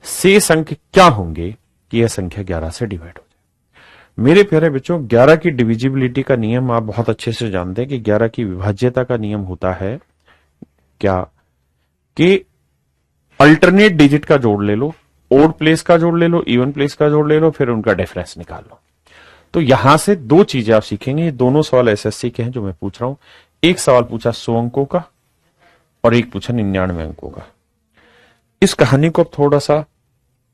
शेष अंक क्या होंगे कि यह संख्या 11 से डिवाइड हो जाए। मेरे प्यारे बच्चों, 11 की डिविजिबिलिटी का नियम आप बहुत अच्छे से जानते हैं कि 11 की विभाज्यता का नियम होता है क्या, कि अल्टरनेट डिजिट का जोड़ ले लो, ओड प्लेस का जोड़ ले लो, इवन प्लेस का जोड़ ले लो, फिर उनका डिफरेंस निकाल लो। तो यहां से दो चीजें आप सीखेंगे। ये दोनों सवाल एसएससी के हैं जो मैं पूछ रहा हूं। एक सवाल पूछा 100 अंकों का और एक पूछा 99 अंकों का। इस कहानी को अब थोड़ा सा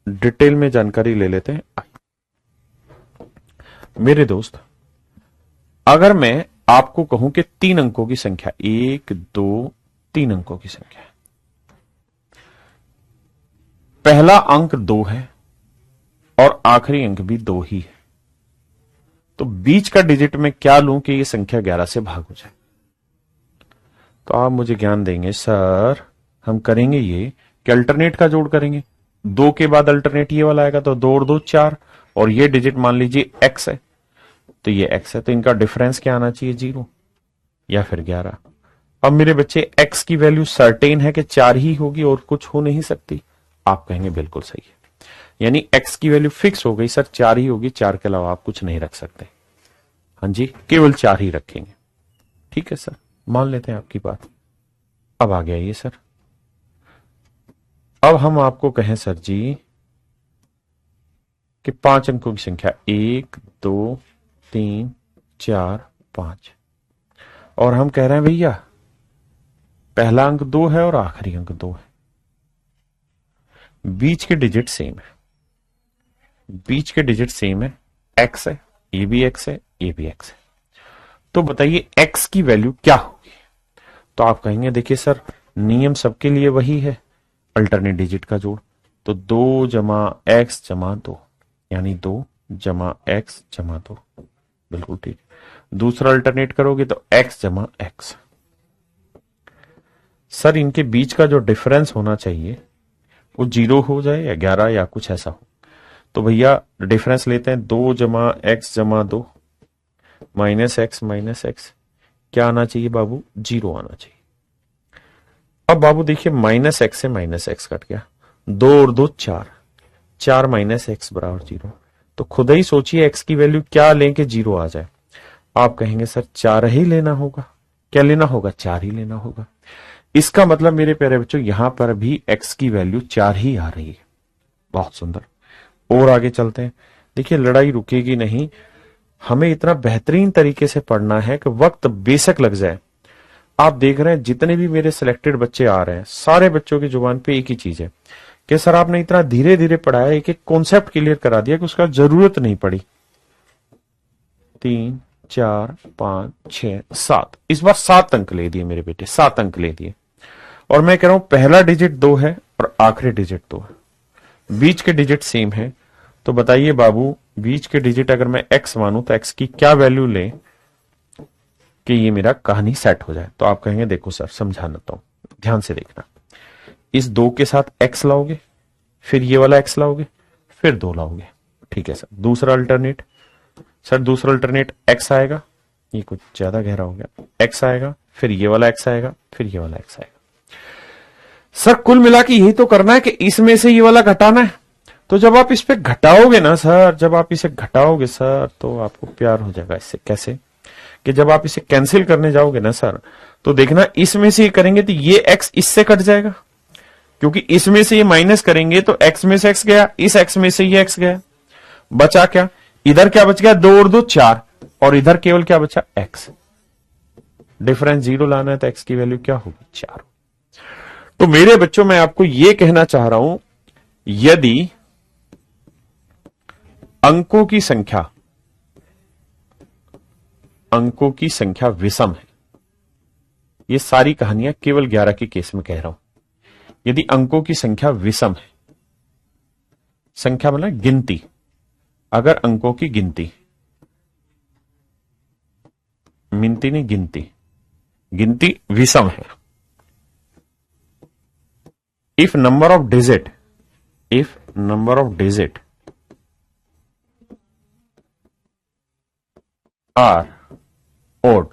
डिटेल में जानकारी ले लेते हैं। मेरे दोस्त, अगर मैं आपको कहूं कि 3 अंकों की संख्या, 1 2 3 अंकों की संख्या है, पहला अंक 2 है और आखिरी अंक भी 2 ही है, तो बीच का डिजिट में क्या लूं कि यह संख्या 11 से भाग हो जाए? तो आप मुझे ज्ञान देंगे, सर हम करेंगे ये कि अल्टरनेट का जोड़ करेंगे। 2 के बाद अल्टरनेट ये वाला आएगा, तो 2 और 2 4, और ये डिजिट मान लीजिए x है, तो ये x है, तो इनका डिफरेंस क्या आना चाहिए? 0 या फिर 11। अब मेरे बच्चे, x की वैल्यू सर्टेन है कि 4 ही होगी और कुछ हो नहीं सकती? आप कहेंगे बिल्कुल सही है, यानी x की वैल्यू फिक्स हो गई सर, 4 ही होगी, 4 के अलावा आप कुछ नहीं रख सकते। हाँ जी, केवल 4 ही रखेंगे। ठीक है सर, मान लेते हैं आपकी बात। अब आ गया ये सर, अब हम आपको कहें सर जी कि 5 अंकों की संख्या 1 2 3 4 5, और हम कह रहे हैं भैया पहला अंक 2 है और आखिरी अंक 2 है, बीच के डिजिट सेम है, बीच के डिजिट सेम है, x है, ये भी x है, ये भी x है, तो बताइए x की वैल्यू क्या होगी? तो आप कहेंगे देखिए सर, नियम सबके लिए वही है, अल्टरनेट डिजिट का जोड़, तो 2 जमा x जमा 2, यानी 2 जमा x जमा 2, बिल्कुल ठीक। दूसरा अल्टरनेट करोगे तो x जमा x। सर इनके बीच का जो डिफरेंस होना चाहिए वो 0 हो जाए या 11 या कुछ ऐसा हो, तो भैया डिफरेंस लेते हैं, 2 जमा x जमा 2 माइनस x, क्या आना चाहिए बाबू? 0 आना चाहिए। अब बाबू देखिए, माइनस x से माइनस x कट गया, 2 और 2 4, 4 माइनस x बराबर 0, तो खुद ही सोचिए x की वैल्यू क्या लें कि 0 आ जाए? आप कहेंगे सर 4 ही लेना होगा। क्या लेना होगा? 4 ही लेना होगा। इसका मतलब मेरे प्यारे बच्चों, यहां पर भी x की वैल्यू 4 ही आ रही है। बहुत सुंदर, और आगे चलते हैं। देखिए लड़ाई रुकेगी नहीं, हमें इतना बेहतरीन तरीके से पढ़ना है कि वक्त बेशक लग जाए। आप देख रहे हैं जितने भी मेरे सिलेक्टेड बच्चे आ रहे हैं, सारे बच्चों की जुबान पे एक ही चीज है कि सर आपने इतना धीरे धीरे पढ़ाया, एक एक कॉन्सेप्ट क्लियर करा दिया कि उसका जरूरत नहीं पड़ी। 3 4 5 6 7, इस बार 7 अंक ले दिए मेरे बेटे, 7 अंक ले दिए, और मैं कह रहा हूं पहला डिजिट 2 है और आखिरी डिजिट 2 है, बीच के डिजिट सेम है, तो बताइए बाबू, बीच के डिजिट अगर मैं x मानूं तो x की क्या वैल्यू लें कि ये मेरा कहानी सेट हो जाए? तो आप कहेंगे देखो सर समझा देता हूं, ध्यान से देखना, इस 2 के साथ x लाओगे, फिर ये वाला x लाओगे, फिर 2 लाओगे। ठीक है सर, दूसरा अल्टरनेट, सर दूसरा अल्टरनेट x आएगा, ये कुछ ज्यादा गहरा हो गया, x आएगा, फिर ये वाला x आएगा, फिर ये वाला x आएगा। सर कुल मिला के यही तो करना है कि इसमें से ये वाला घटाना है। तो जब आप इस पे घटाओगे ना सर, जब आप इसे घटाओगे सर, तो आपको प्यार हो जाएगा इससे। कैसे? कि जब आप इसे कैंसिल करने जाओगे ना सर, तो देखना इसमें से ये करेंगे तो ये x इससे कट जाएगा, क्योंकि इसमें से ये माइनस करेंगे तो x में से x गया, इस x में से ये x गया, बचा क्या? इधर क्या बच गया? 2 और 2 4, और इधर केवल क्या बचा? x। डिफरेंस 0 लाना है तो x की वैल्यू क्या होगी? 4। तो मेरे बच्चों, मैं आपको यह कहना चाह रहा हूं, यदि अंकों की संख्या विषम है, ये सारी कहानियां केवल 11 के केस में कह रहा हूं, यदि अंकों की संख्या विषम है, संख्या मतलब गिनती, अगर अंकों की गिनती, मिनती नहीं गिनती विषम है, if number of digit are odd,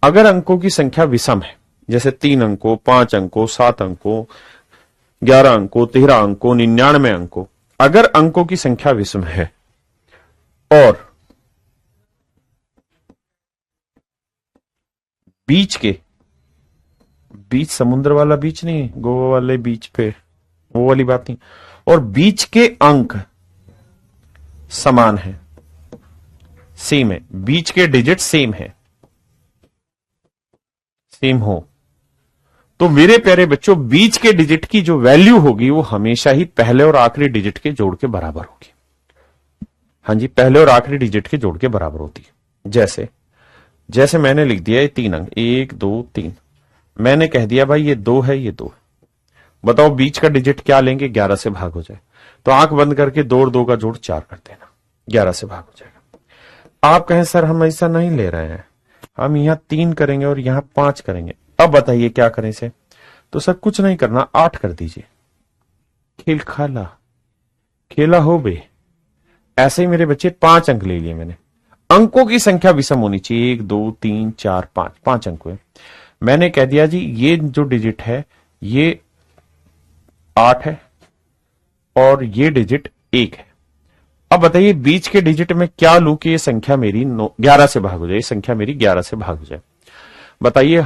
अगर अंकों की संख्या विषम है, जैसे 3 अंकों, 5 अंकों, 7 अंकों, 11 अंकों, 13 अंकों, 99 अंकों, अगर अंकों की संख्या विषम है और बीच समुद्र वाला बीच नहीं, गोवा वाले बीच पे वो वाली बात नहीं, और बीच के अंक समान है, सेम है, बीच के डिजिट सेम है, सेम हो, तो मेरे प्यारे बच्चों बीच के डिजिट की जो वैल्यू होगी वो हमेशा ही पहले और आखिरी डिजिट के जोड़ के बराबर होगी। हाँ जी, पहले और आखिरी डिजिट के जोड़ के बराबर होती है। जैसे मैंने लिख दिया ये 3 अंक 1 2 3, मैंने कह दिया भाई ये 2 है, ये 2 है, बताओ बीच का डिजिट क्या लेंगे, 11 से भाग हो जाए, तो आंख बंद करके 2 और 2 का जोड़ 4 कर देना, 11 से भाग हो जाएगा। आप कहें सर हम ऐसा नहीं ले रहे हैं, हम यहां 3 करेंगे और यहां 5 करेंगे, अब बताइए क्या करें इसे, तो सर कुछ नहीं करना, 8 कर दीजिए, खेला हो बे। ऐसे ही मेरे बच्चे 5 अंक ले लिए मैंने, अंकों की संख्या विषम होनी चाहिए, 1 2 3 4 5, 5 अंक हुए, मैंने कह दिया जी ये जो डिजिट है ये 8 है और ये डिजिट 1 है। अब बताइए बीच के डिजिट में क्या लू कि ये संख्या मेरी 11 से भाग हो जाए, संख्या मेरी 11 से भाग हो जाए। बताइए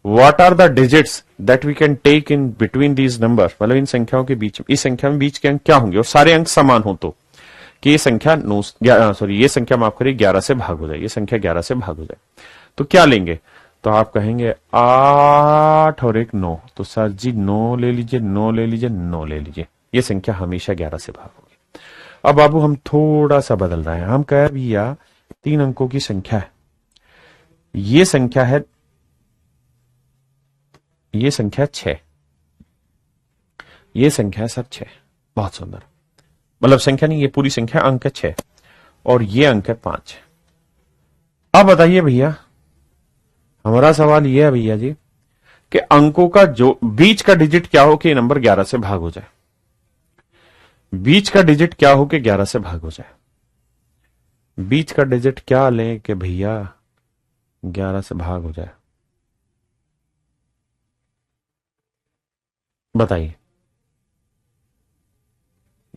what are the digits that we can take in between these number, मतलब इन संख्याओं के बीच, इस संख्या में बीच के अंक क्या होंगे और सारे अंक समान हो तो कि ये संख्या ये संख्या माफ करिए 11 से भाग हो जाए, ये संख्या 11 से भाग हो जाए, तो क्या लेंगे, तो आप कहेंगे 8 और 1 9, तो सर जी 9 ले लीजिए, 9 ले लीजिए, 9 ले लीजिए, ये संख्या हमेशा 11 से भाग होगी। अब बाबू हम थोड़ा सा बदल रहे हैं, हम कह भैया 3 अंकों की संख्या है, ये संख्या है 6, ये संख्या है सर 6, बहुत सुंदर, मतलब संख्या नहीं, ये पूरी संख्या अंक है 6 और ये अंक है 5। अब बताइए भैया, हमारा सवाल यह है भैया जी कि अंकों का जो बीच का डिजिट क्या हो कि नंबर 11 से भाग हो जाए, बीच का डिजिट क्या हो कि 11 से भाग हो जाए, बीच का डिजिट क्या लें कि भैया 11 से भाग हो जाए, बताइए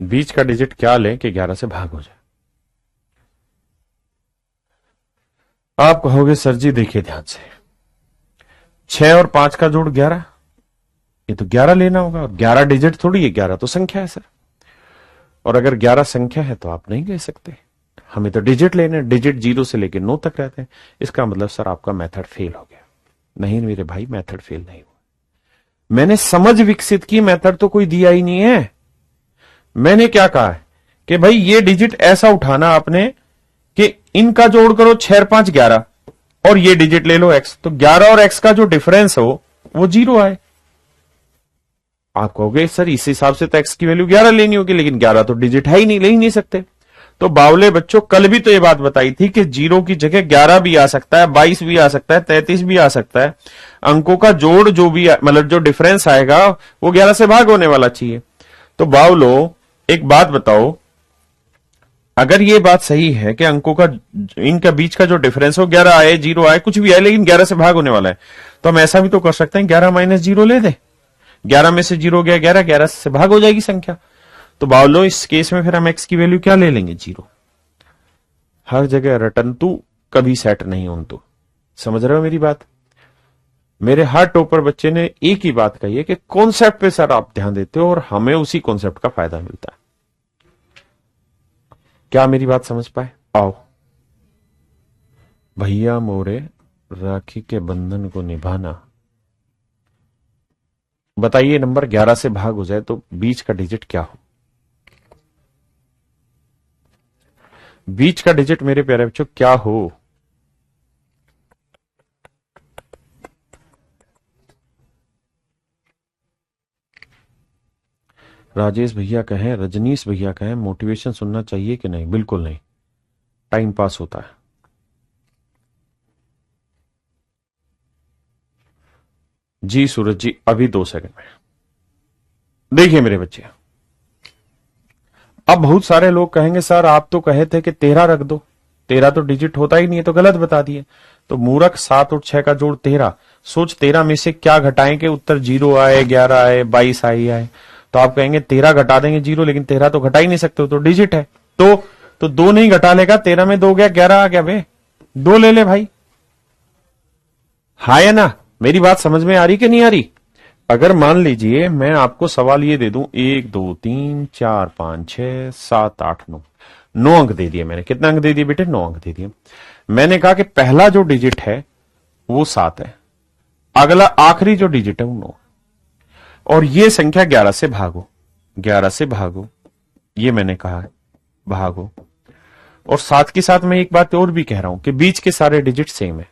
बीच का डिजिट क्या लें कि 11 से भाग हो जाए। आप कहोगे सर जी देखिए ध्यान से, 6 और 5 का जोड़ 11, ये तो 11 लेना होगा, और 11 डिजिट थोड़ी है, 11 तो संख्या है सर, और अगर 11 संख्या है तो आप नहीं ले सकते, हमें तो डिजिट लेने, डिजिट 0 से लेकर 9 तक रहते हैं, इसका मतलब सर आपका मेथड फेल हो गया। नहीं मेरे भाई मेथड फेल नहीं हुआ, मैंने समझ विकसित की, मेथड तो कोई दिया ही नहीं है। मैंने क्या कहा है कि भाई ये डिजिट ऐसा उठाना आपने कि इनका जोड़ करो 6 और 5 11 और ये डिजिट ले लो x, तो 11 और x का जो डिफरेंस हो वो 0 आए। आप कहोगे सर इस हिसाब से तो x की वैल्यू 11 लेनी होगी, लेकिन 11 तो डिजिट है ही नहीं, ले ही नहीं सकते। तो बावले बच्चों कल भी तो ये बात बताई थी कि 0 की जगह 11 भी आ सकता है, 22 भी आ सकता है, 33 भी आ सकता है, अंकों का जोड़ जो भी मतलब जो डिफरेंस आएगा वो 11 से भाग होने वाला चाहिए। तो बावलो एक बात बताओ, अगर ये बात सही है कि अंकों का इनका बीच का जो डिफरेंस हो 11 आए 0 आए कुछ भी आए लेकिन 11 से भाग होने वाला है, तो हम ऐसा भी तो कर सकते हैं 11 माइनस 0 ले दे, 11 में से 0 गया 11, 11 से भाग हो जाएगी संख्या। तो बावलो इस केस में फिर हम x की वैल्यू क्या ले लेंगे 0। हर जगह रटन तू कभी सेट नहीं होन तू, समझ रहे हो मेरी बात। मेरे हर टॉपर बच्चे ने एक ही बात कही है कि कॉन्सेप्ट पे सर आप ध्यान देते हो और हमें उसी कॉन्सेप्ट का फायदा मिलता है। क्या मेरी बात समझ पाए? आओ भैया मोरे राखी के बंधन को निभाना, बताइए नंबर 11 से भाग हो जाए तो बीच का डिजिट क्या हो? बीच का डिजिट मेरे प्यारे बच्चों क्या हो? राजेश भैया कहें, रजनीश भैया कहें मोटिवेशन सुनना चाहिए कि नहीं? बिल्कुल नहीं, टाइम पास होता है। जी सूरज जी अभी 2 सेकंड में। देखिए मेरे बच्चे, अब बहुत सारे लोग कहेंगे सर आप तो कहे थे कि 13 रख दो, 13 तो डिजिट होता ही नहीं है, तो गलत बता दिए। तो मूर्ख 7 और 6 का जोड़ 13, सोच 13 में से क्या घटाएं कि उत्तर 0 आए, 11 आए, 22 आई आए। तो आप कहेंगे 13 घटा देंगे 0, लेकिन 13 तो घटा ही नहीं सकते हो, तो डिजिट है। तो 2 नहीं घटा लेगा, 13 में 2 गया 11 आ गया बे, 2 ले ले भाई। हाँ या ना? मेरी बात समझ में आ रही कि नहीं आ रही? अगर मान लीजिए मैं आपको सवाल ये दे दूं 1 2 3 4 5 6 7 8 9, 9 अंक दे दिए मैंने। कितना अंक दे दिए बेटे? 9 अंक दे दिए। मैंने कहा कि पहला जो डिजिट है वो 7 है, अगला आखिरी जो डिजिट है वो 9, और ये संख्या 11 से भागो, 11 से भागो, ये मैंने कहा है भागो। और साथ के साथ मैं एक बात और भी कह रहा हूं कि बीच के सारे डिजिट सेम है,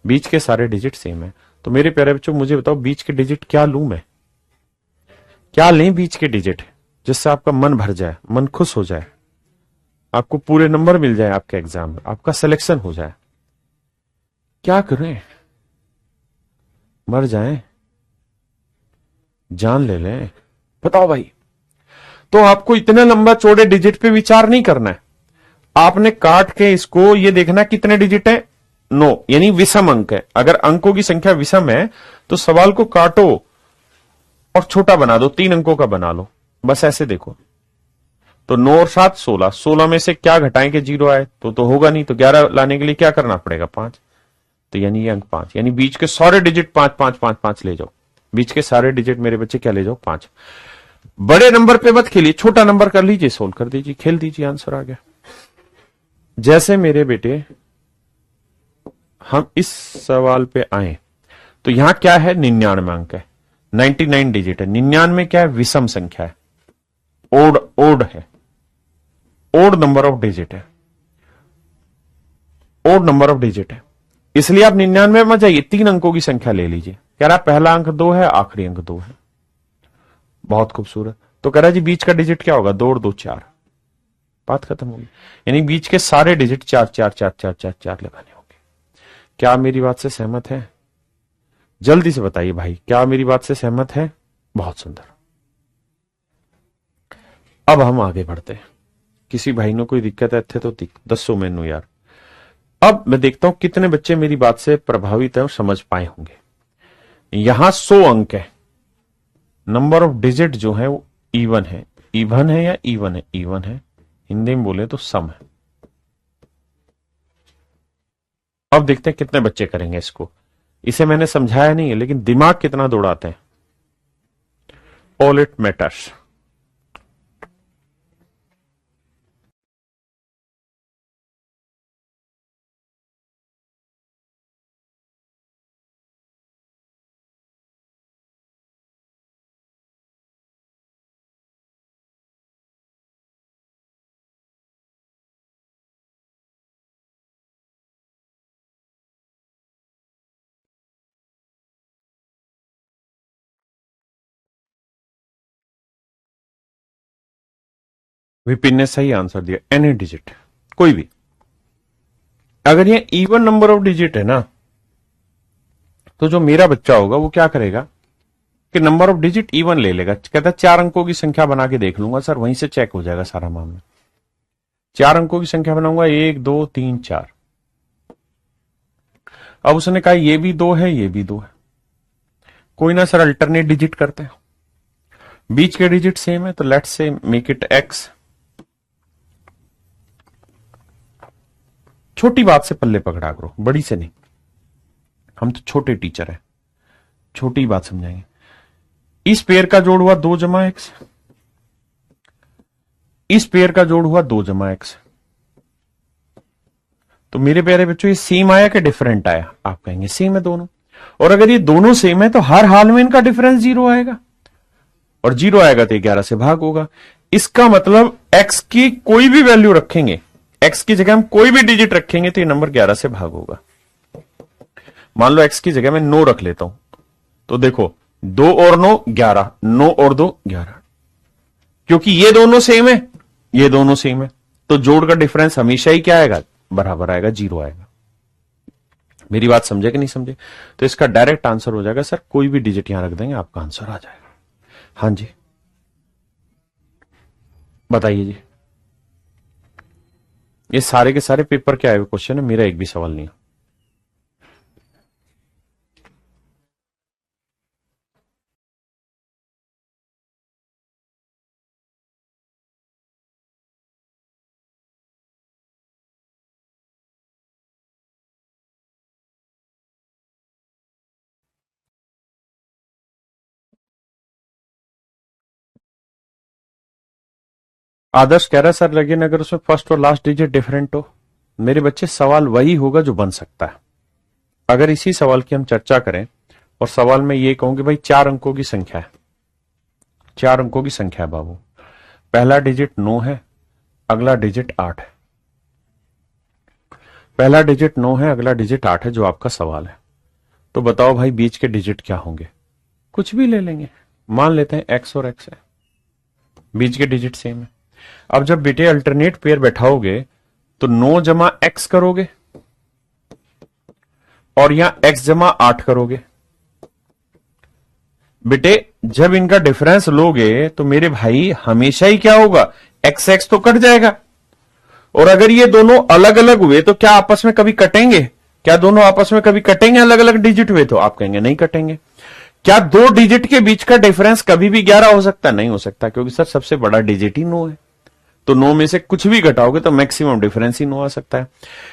बीच के सारे डिजिट सेम है। तो मेरे प्यारे बच्चों मुझे बताओ बीच के डिजिट क्या लूं मैं, क्या लें बीच के डिजिट जिससे आपका मन भर जाए, मन खुश हो जाए, आपको पूरे नंबर मिल जाए आपके एग्जाम में, आपका सिलेक्शन हो जाए। क्या करें? मर जाएं, जान ले लें? बताओ भाई। तो आपको इतने लंबा चौड़े डिजिट पे विचार नहीं करना है, आपने काट के इसको ये देखना कितने डिजिट है, 9, यानी विषम अंक है। अगर अंकों की संख्या विषम है तो सवाल को काटो और छोटा बना दो, 3 अंकों का बना लो, बस ऐसे देखो। तो 9 और 7 16, 16 में से क्या घटाएं कि 0 आए? तो होगा नहीं, तो 11 लाने के लिए क्या करना पड़ेगा? 5। तो यानी ये अंक 5, यानी बीच के सारे डिजिट 5 5 5 5 ले जाओ। बीच के सारे डिजिट मेरे बच्चे क्या ले जाओ? 5। बड़े नंबर पे मत खेलिए, छोटा नंबर कर लीजिए, सोल्व कर दीजिए, खेल दीजिए, आंसर आ गया। जैसे मेरे बेटे हम इस सवाल पे आए तो यहां क्या है? 99 अंक है, 99 डिजिट है। 99 क्या है? विषम संख्या है, ओड है, ओड नंबर ऑफ डिजिट है, ओड नंबर ऑफ डिजिट है। इसलिए आप 99 में जाइए, 3 अंकों की संख्या ले लीजिए। कह रहा पहला अंक 2 है, आखिरी अंक 2 है, बहुत खूबसूरत। तो कह रहा जी बीच का डिजिट क्या होगा? 2 और 2 4, बात खत्म होगी। यानी बीच के सारे डिजिट 4 4 4 4 4 4 लगाने होंगे। क्या आप मेरी बात से सहमत है? जल्दी से बताइए भाई, क्या मेरी बात से सहमत है? बहुत सुंदर। अब हम आगे बढ़ते हैं। किसी भाई ने कोई दिक्कत है थे तो दसो मैनू यार। अब मैं देखता हूं कितने बच्चे मेरी बात से प्रभावित है और समझ पाए होंगे। यहां 100 अंक है, नंबर ऑफ डिजिट जो है वो इवन है। इवन है या इवन है? इवन है, हिंदी में बोले तो सम है। अब देखते हैं कितने बच्चे करेंगे इसको। इसे मैंने समझाया नहीं है, लेकिन दिमाग कितना दौड़ाते हैं। All it matters. विपिन ने सही आंसर दिया, एनी डिजिट, कोई भी। अगर ये इवन नंबर ऑफ डिजिट है ना, तो जो मेरा बच्चा होगा वो क्या करेगा कि नंबर ऑफ डिजिट इवन ले लेगा। कहता 4 अंकों की संख्या बना के देख लूंगा सर, वहीं से चेक हो जाएगा सारा मामला। 4 अंकों की संख्या बनाऊंगा, 1 2 3 4। अब उसने कहा ये भी 2 है, ये भी 2 है, कोई ना सर अल्टरनेट डिजिट करते हैं। बीच के डिजिट सेम है तो let's say make it x. छोटी बात से पल्ले पकड़ा करो, बड़ी से नहीं, हम तो छोटे टीचर हैं, छोटी बात समझाएंगे। इस पेयर का जोड़ हुआ 2 जमा एक्स, इस पेयर का जोड़ हुआ 2 जमा एक्स। तो मेरे प्यारे बच्चों ये सेम आया कि डिफरेंट आया? आप कहेंगे सेम है दोनों। और अगर ये दोनों सेम है तो हर हाल में इनका डिफरेंस 0 आएगा, और 0 आएगा तो 11 से भाग होगा। इसका मतलब x की कोई भी वैल्यू रखेंगे, x की जगह हम कोई भी डिजिट रखेंगे तो ये नंबर 11 से भाग होगा। मान लो x की जगह मैं 9 रख लेता हूं, तो देखो 2 और 9 11, 9 और 2 11, क्योंकि ये दोनों सेम है, ये दोनों सेम है, तो जोड़ का डिफरेंस हमेशा ही क्या आएगा? बराबर आएगा, 0 आएगा। मेरी बात समझे कि नहीं समझे? तो इसका डायरेक्ट आंसर हो जाएगा सर कोई भी डिजिट यहां रख देंगे आपका आंसर आ जाएगा। हाँ जी बताइए जी। ये सारे के सारे पेपर के आए हुए क्वेश्चन है, मेरा एक भी सवाल नहीं है। आदर्श कह रहा है सर, लेकिन अगर उसमें फर्स्ट और लास्ट डिजिट डिफरेंट हो। मेरे बच्चे, सवाल वही होगा जो बन सकता है। अगर इसी सवाल की हम चर्चा करें और सवाल में ये कहूं कि भाई 4 अंकों की संख्या है, 4 अंकों की संख्या है बाबू, पहला डिजिट 9 है, अगला डिजिट 8 है। पहला डिजिट 9 है, अगला डिजिट 8 है, जो आपका सवाल है। तो बताओ भाई बीच के डिजिट क्या होंगे? कुछ भी ले लेंगे, मान लेते हैं एक्स और एक्स है, बीच के डिजिट सेम है। अब जब बेटे अल्टरनेट पेयर बैठाओगे तो 9 जमा एक्स करोगे और यहां x जमा 8 करोगे। बेटे जब इनका डिफरेंस लोगे तो मेरे भाई हमेशा ही क्या होगा, एक्स एक्स तो कट जाएगा। और अगर ये दोनों अलग अलग हुए तो क्या आपस में कभी कटेंगे? क्या दोनों आपस में कभी कटेंगे? अलग अलग डिजिट हुए तो आप कहेंगे नहीं कटेंगे। क्या दो डिजिट के बीच का डिफरेंस कभी भी 11 हो सकता? नहीं हो सकता, क्योंकि सर सबसे बड़ा डिजिट ही 9 है। तो 9 में से कुछ भी घटाओगे तो मैक्सिमम डिफरेंस ही 9 आ सकता है।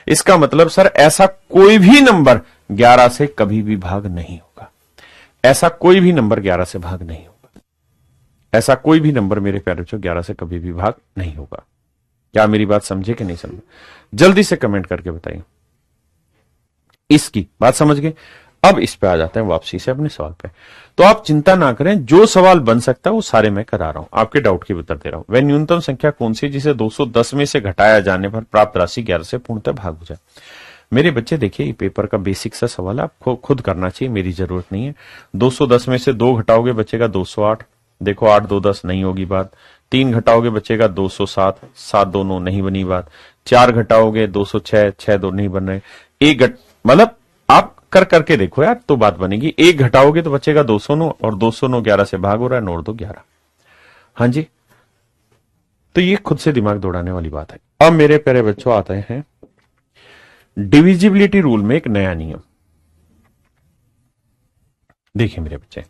इसका मतलब सर ऐसा कोई भी नंबर 11 से कभी भी भाग नहीं होगा। ऐसा कोई भी नंबर 11 से भाग नहीं होगा। ऐसा कोई भी नंबर मेरे प्यारे बच्चों 11 से कभी भी भाग नहीं होगा। क्या मेरी बात समझे कि नहीं समझे? जल्दी से कमेंट करके बताइए। इसकी बात समझ गए? अब इस पे आ जाते हैं वापसी से अपने सवाल पे। तो आप चिंता ना करें, जो सवाल बन सकता है वो सारे मैं करा रहा हूं, आपके डाउट की उत्तर दे रहा हूं। वह न्यूनतम संख्या कौन सी जिसे 210 में से घटाया जाने पर प्राप्त राशि 11 से पूर्णतः भाग हो जाए? मेरे बच्चे देखिए, ये पेपर का बेसिक सा सवाल है, आपको खुद करना चाहिए, मेरी जरूरत नहीं है। 210 में से 2 घटाओगे बचेगा 208। देखो 8 2 10 नहीं होगी बात। 3 घटाओगे बचेगा 207, 7 2 9 नहीं बनी बात। 4 घटाओगे 206, 6 2 नहीं बन रहे। एक मतलब आप कर करके देखो यार, तो बात बनेगी। 1 घटाओगे तो बचेगा 209 और 209 11 से भाग हो रहा है, नोट दो 11। हाँ जी, तो ये खुद से दिमाग दौड़ाने वाली बात है। अब मेरे प्यारे बच्चों आते हैं डिविजिबिलिटी रूल में एक नया नियम। देखिए मेरे बच्चे,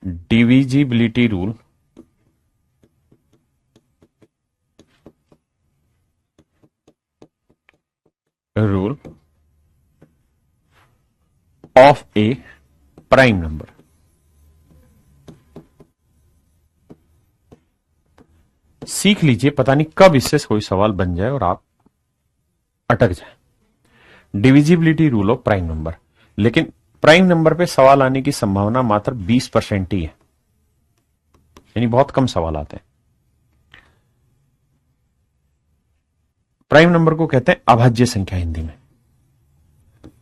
divisibility rule of A prime number. सीख लीजिए, पता नहीं कब इससे कोई सवाल बन जाए और आप अटक जाए। Divisibility rule of prime number. लेकिन प्राइम नंबर पे सवाल आने की संभावना मात्र 20% ही है, यानी बहुत कम सवाल आते हैं। प्राइम नंबर को कहते हैं अभाज्य संख्या हिंदी में।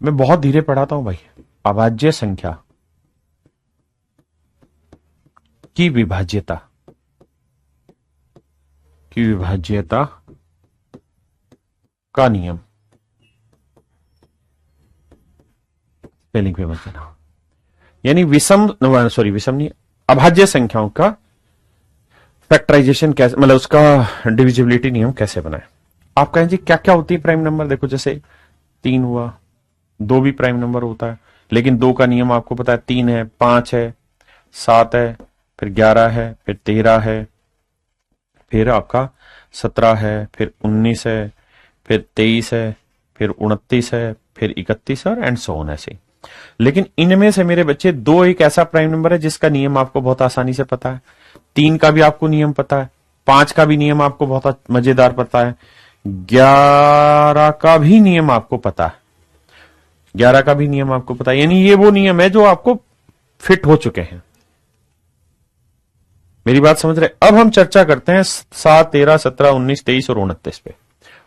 मैं बहुत धीरे पढ़ाता हूं भाई। अभाज्य संख्या की विभाज्यता का नियम। स्पेलिंग पे मत देना। यानी विषम नहीं, अभाज्य संख्याओं का फैक्टराइजेशन कैसे, मतलब उसका डिविजिबिलिटी नियम कैसे बनाए। आप कहें जी क्या क्या होती है प्राइम नंबर? देखो जैसे 3 हुआ, 2 भी प्राइम नंबर होता है, लेकिन 2 का नियम आपको पता है, 3 है, 5 है, 7 है, फिर 11 है, फिर 13 है, फिर आपका 17 है, फिर 19 है, फिर 23 है, फिर 29 है, फिर 31 है और एंड सो ऑन ऐसे। लेकिन इनमें से मेरे बच्चे 2 एक ऐसा प्राइम नंबर है जिसका नियम आपको बहुत आसानी से पता है। 3 का भी आपको नियम पता है, 5 का भी नियम आपको बहुत मजेदार पता है, 11 का भी नियम आपको पता है। 11 का भी नियम आपको पता है, यानी ये वो नियम है जो आपको फिट हो चुके हैं। मेरी बात समझ रहे? अब हम चर्चा करते हैं 7 13 17 19 23 और 29 पे,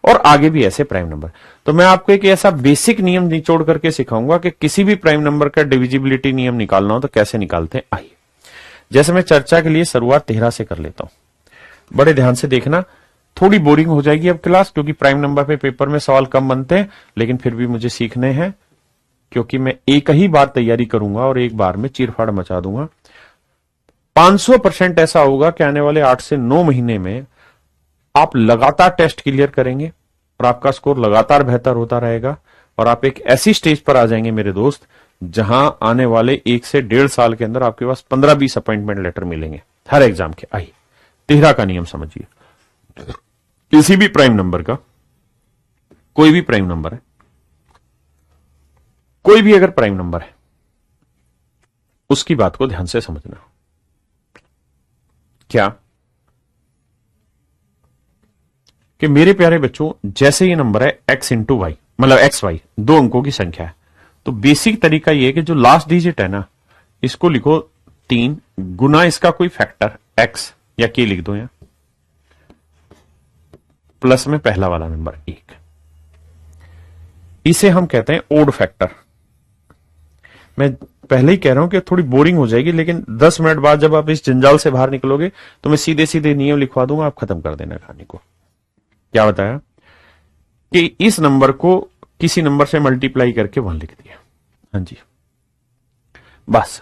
और आगे भी ऐसे प्राइम नंबर। तो मैं आपको एक ऐसा बेसिक नियम निचोड़ करके सिखाऊंगा कि किसी भी प्राइम नंबर का डिविजिबिलिटी नियम निकालना हो तो कैसे निकालते हैं। आइए, जैसे मैं चर्चा के लिए शुरुआत 13 से कर लेता हूं। बड़े ध्यान से देखना, थोड़ी बोरिंग हो जाएगी अब क्लास, क्योंकि प्राइम नंबर पे पेपर में सवाल कम बनते हैं, लेकिन फिर भी मुझे सीखने हैं, क्योंकि मैं एक ही बार तैयारी करूंगा और एक बार में चीरफाड़ मचा दूंगा। 500% ऐसा होगा कि आने वाले 8 से 9 महीने में आप लगातार टेस्ट क्लियर करेंगे और आपका स्कोर लगातार बेहतर होता रहेगा, और आप एक ऐसी स्टेज पर आ जाएंगे मेरे दोस्त जहां आने वाले 1 से 1.5 साल के अंदर आपके पास 15-20 अपॉइंटमेंट लेटर मिलेंगे हर एग्जाम के। आइए 13 का नियम समझिए। किसी भी प्राइम नंबर का, कोई भी प्राइम नंबर है, कोई भी अगर प्राइम नंबर है, उसकी बात को ध्यान से समझना। क्या कि मेरे प्यारे बच्चों जैसे ये नंबर है x इंटू वाई, मतलब एक्स वाई, दो अंकों की संख्या है, तो बेसिक तरीका ये है कि जो लास्ट डिजिट है ना, इसको लिखो 3 गुना इसका कोई फैक्टर x या k लिख दो, यहां प्लस में पहला वाला नंबर 1, इसे हम कहते हैं ओड फैक्टर। मैं पहले ही कह रहा हूं कि थोड़ी बोरिंग हो जाएगी, लेकिन 10 मिनट बाद जब आप इस जंजाल से बाहर निकलोगे तो मैं सीधे सीधे नियम लिखवा दूंगा, आप खत्म कर देना कहानी को। क्या बताया कि इस नंबर को किसी नंबर से मल्टीप्लाई करके 1 लिख दिया, हाँ जी बस।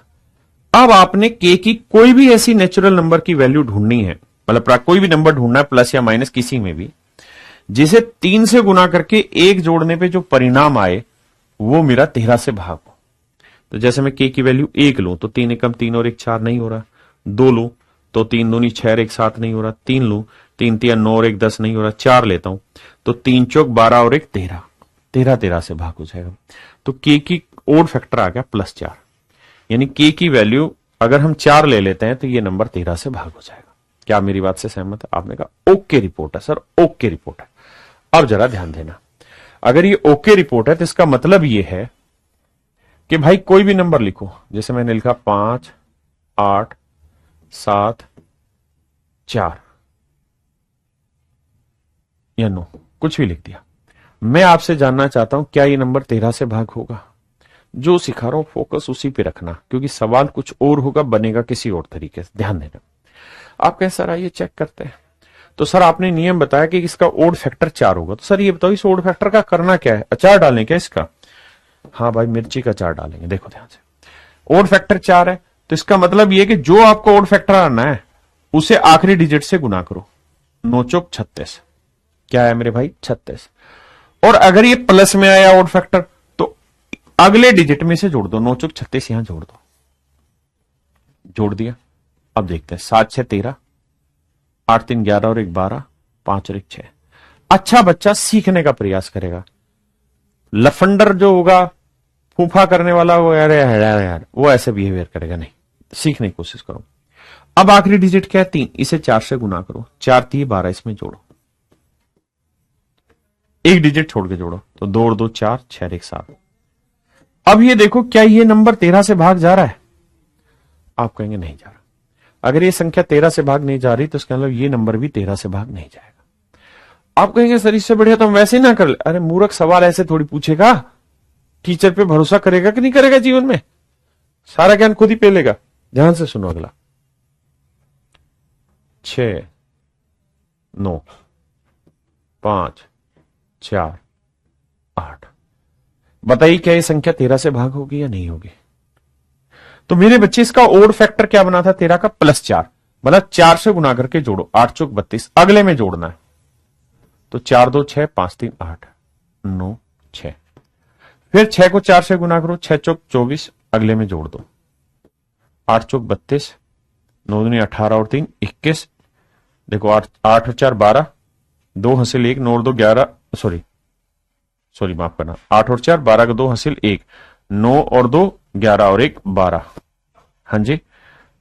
अब आपने के की कोई भी ऐसी नेचुरल नंबर की वैल्यू ढूंढनी है, मतलब कोई भी नंबर ढूंढना है प्लस या माइनस किसी में भी, जिसे 3 से गुना करके 1 जोड़ने पे जो परिणाम आए वो मेरा 13 से भाग हो। तो जैसे मैं के की वैल्यू 1 लूं तो 3 एकम 3 और 1 4 नहीं हो रहा, 2 लूं तो 3 दूनी 6 और 1 7 नहीं हो रहा, 3 लूं 3 3 9 और 1 10 नहीं हो रहा, 4 लेता हूं तो 3 चौक 12 और 1 13, 13 से भाग हो जाएगा। तो के की ओड फैक्टर आ गया +4, यानी के की वैल्यू अगर हम 4 ले लेते हैं तो ये नंबर 13 से भाग हो जाएगा। क्या मेरी बात से सहमत है? आपने कहा ओके रिपोर्ट है सर, ओके रिपोर्ट है। अब जरा ध्यान देना, अगर ये ओके रिपोर्ट है तो इसका मतलब ये है कि भाई कोई भी नंबर लिखो, जैसे मैंने लिखा 5 8 7 4 या 9, कुछ भी लिख दिया। मैं आपसे जानना चाहता हूं क्या ये नंबर 13 से भाग होगा? जो सिखा रहा हूं फोकस उसी पे रखना, क्योंकि सवाल कुछ और होगा, बनेगा किसी और तरीके से, ध्यान देना। आप कहें सर आइए चेक करते हैं, तो सर आपने नियम बताया कि इसका ओड फैक्टर 4 होगा, तो सर ये बताओ इस ओड फैक्टर का करना क्या है? अचार डालें क्या इसका? हाँ भाई मिर्ची का अचार डालेंगे। देखो ध्यान से, ओड फैक्टर 4 है तो इसका मतलब ये कि जो आपको ओड फैक्टर आना है उसे आखिरी डिजिट से गुना करो, 9 चौक 36। क्या है मेरे भाई? 36। और अगर ये प्लस में आया ओड फैक्टर तो अगले डिजिट में से जोड़ दो, 9 चौक 36 यहां जोड़ दो, जोड़ दिया। अब देखते हैं, 7 6 13, 8 3 11 और 1 12, 5 और 1 6। अच्छा बच्चा सीखने का प्रयास करेगा, लफंडर जो होगा फूफा करने वाला वो यार यार वो ऐसे बिहेवियर करेगा नहीं, सीखने की कोशिश करो। अब आखिरी डिजिट क्या है? 3, इसे 4 से गुना करो, 4 3 12, इसमें जोड़ो, एक डिजिट छोड़ के जोड़ो, तो 2 और 2 4, 6 और 1 7। अब ये देखो क्या ये नंबर 13 से भाग जा रहा है? आप कहेंगे नहीं जा रहा। अगर ये संख्या 13 से भाग नहीं जा रही तो इसका मतलब ये नंबर भी 13 से भाग नहीं जाएगा। आप कहेंगे सर इससे बढ़िया तो हम वैसे ही ना कर ले। अरे मूर्ख, सवाल ऐसे थोड़ी पूछेगा, टीचर पे भरोसा करेगा कि नहीं करेगा? जीवन में सारा ज्ञान खुद ही पे लेगा। ध्यान से सुनो अगला, 6 9 5 4 8। बताइए क्या ये संख्या 13 से भाग होगी या नहीं होगी? तो मेरे बच्चे इसका ओड फैक्टर क्या बना था? 13 का +4, मतलब 4 से गुना करके जोड़ो, 8 चौक 32, अगले में जोड़ना है। तो 4 2 6, 5 3 8, 9 6। फिर 6 को 4 से गुना करो, 6 चौक 24, अगले में जोड़ दो, 8 चौक 32, 9 दूनी 18 और 3 21। देखो 8 और 4 12, 2 हासिल 1, 9 और 2 11, सॉरी माफ करना, 8 और 4 12 का 2 हासिल 1, 9 और 2 11 और 1 12, हाँ जी,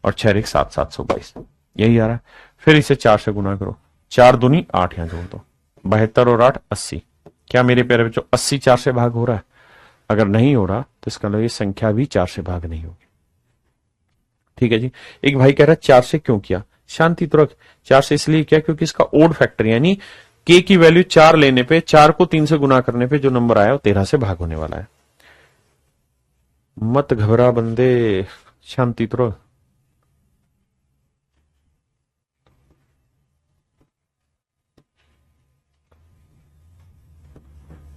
और 6 1 7 722, यही आ रहा है। फिर इसे 4 से गुना करो, 4 दूनी 8, यहां जोड़ दो, 72 और 8 80। क्या मेरे प्यारे बच्चों 80 4 से भाग हो रहा है? अगर नहीं हो रहा तो इसका मतलब ये संख्या भी 4 से भाग नहीं होगी। ठीक है जी। एक भाई कह रहा है 4 से क्यों किया? शांति तो रख, 4 से इसलिए किया क्योंकि इसका ओड फैक्टर यानी के की वैल्यू 4 लेने पे, 4 को 3 से गुना करने पे जो नंबर आया वो 13 से भाग होने वाला है। मत घबरा बंदे, शांति तो रख।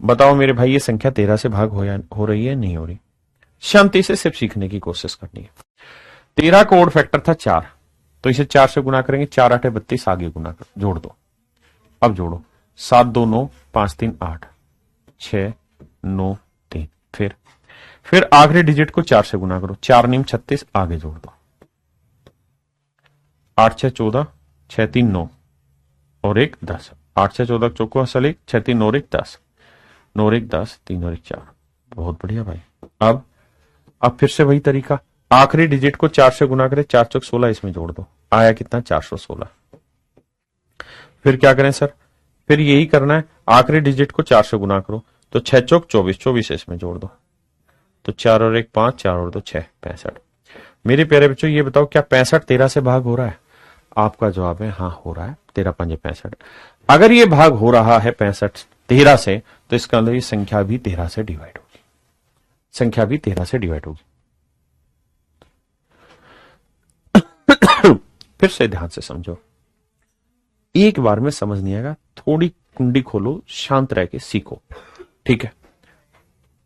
बताओ मेरे भाई ये संख्या 13 से भाग हो रही है नहीं हो रही? शांति से सिर्फ सीखने की कोशिश करनी है। 13 का ओड फैक्टर था 4, तो इसे 4 से गुना करेंगे, 4 8 32, आगे गुना कर जोड़ दो। अब जोड़ो, 7 2 9, 5 3 8, 6 9 3। फिर आखिरी डिजिट को 4 से गुना करो, 4 9 36, आगे जोड़ दो, 8 6 14, 6 3 9 और 1 10, 8 6 14 चौको असल 1, 6 3 9 और 1 10, 9 और 1 10, 3 और 1 4। बहुत बढ़िया भाई। अब फिर से वही तरीका, आखिरी डिजिट को 4 से गुना करें, 4 चौक 16, इसमें जोड़ दो, आया कितना? 416। फिर क्या करें सर? फिर यही करना है, आखिरी डिजिट को 4 से गुना करो, तो 6 चौक 24, 24 इसमें जोड़ दो, तो 4 और 1 5, 4 और 2 6, 65। मेरे प्यारे बच्चों ये बताओ क्या 65 13 से भाग हो रहा है? आपका जवाब है हाँ हो रहा है, 13 5 65। अगर ये भाग हो रहा है 65 13 से, तो इसका मतलब ये संख्या भी 13 से डिवाइड होगी, संख्या भी 13 से डिवाइड होगी। फिर से ध्यान से समझो, एक बार में समझ नहीं आएगा, थोड़ी कुंडी खोलो, शांत रह के सीखो, ठीक है।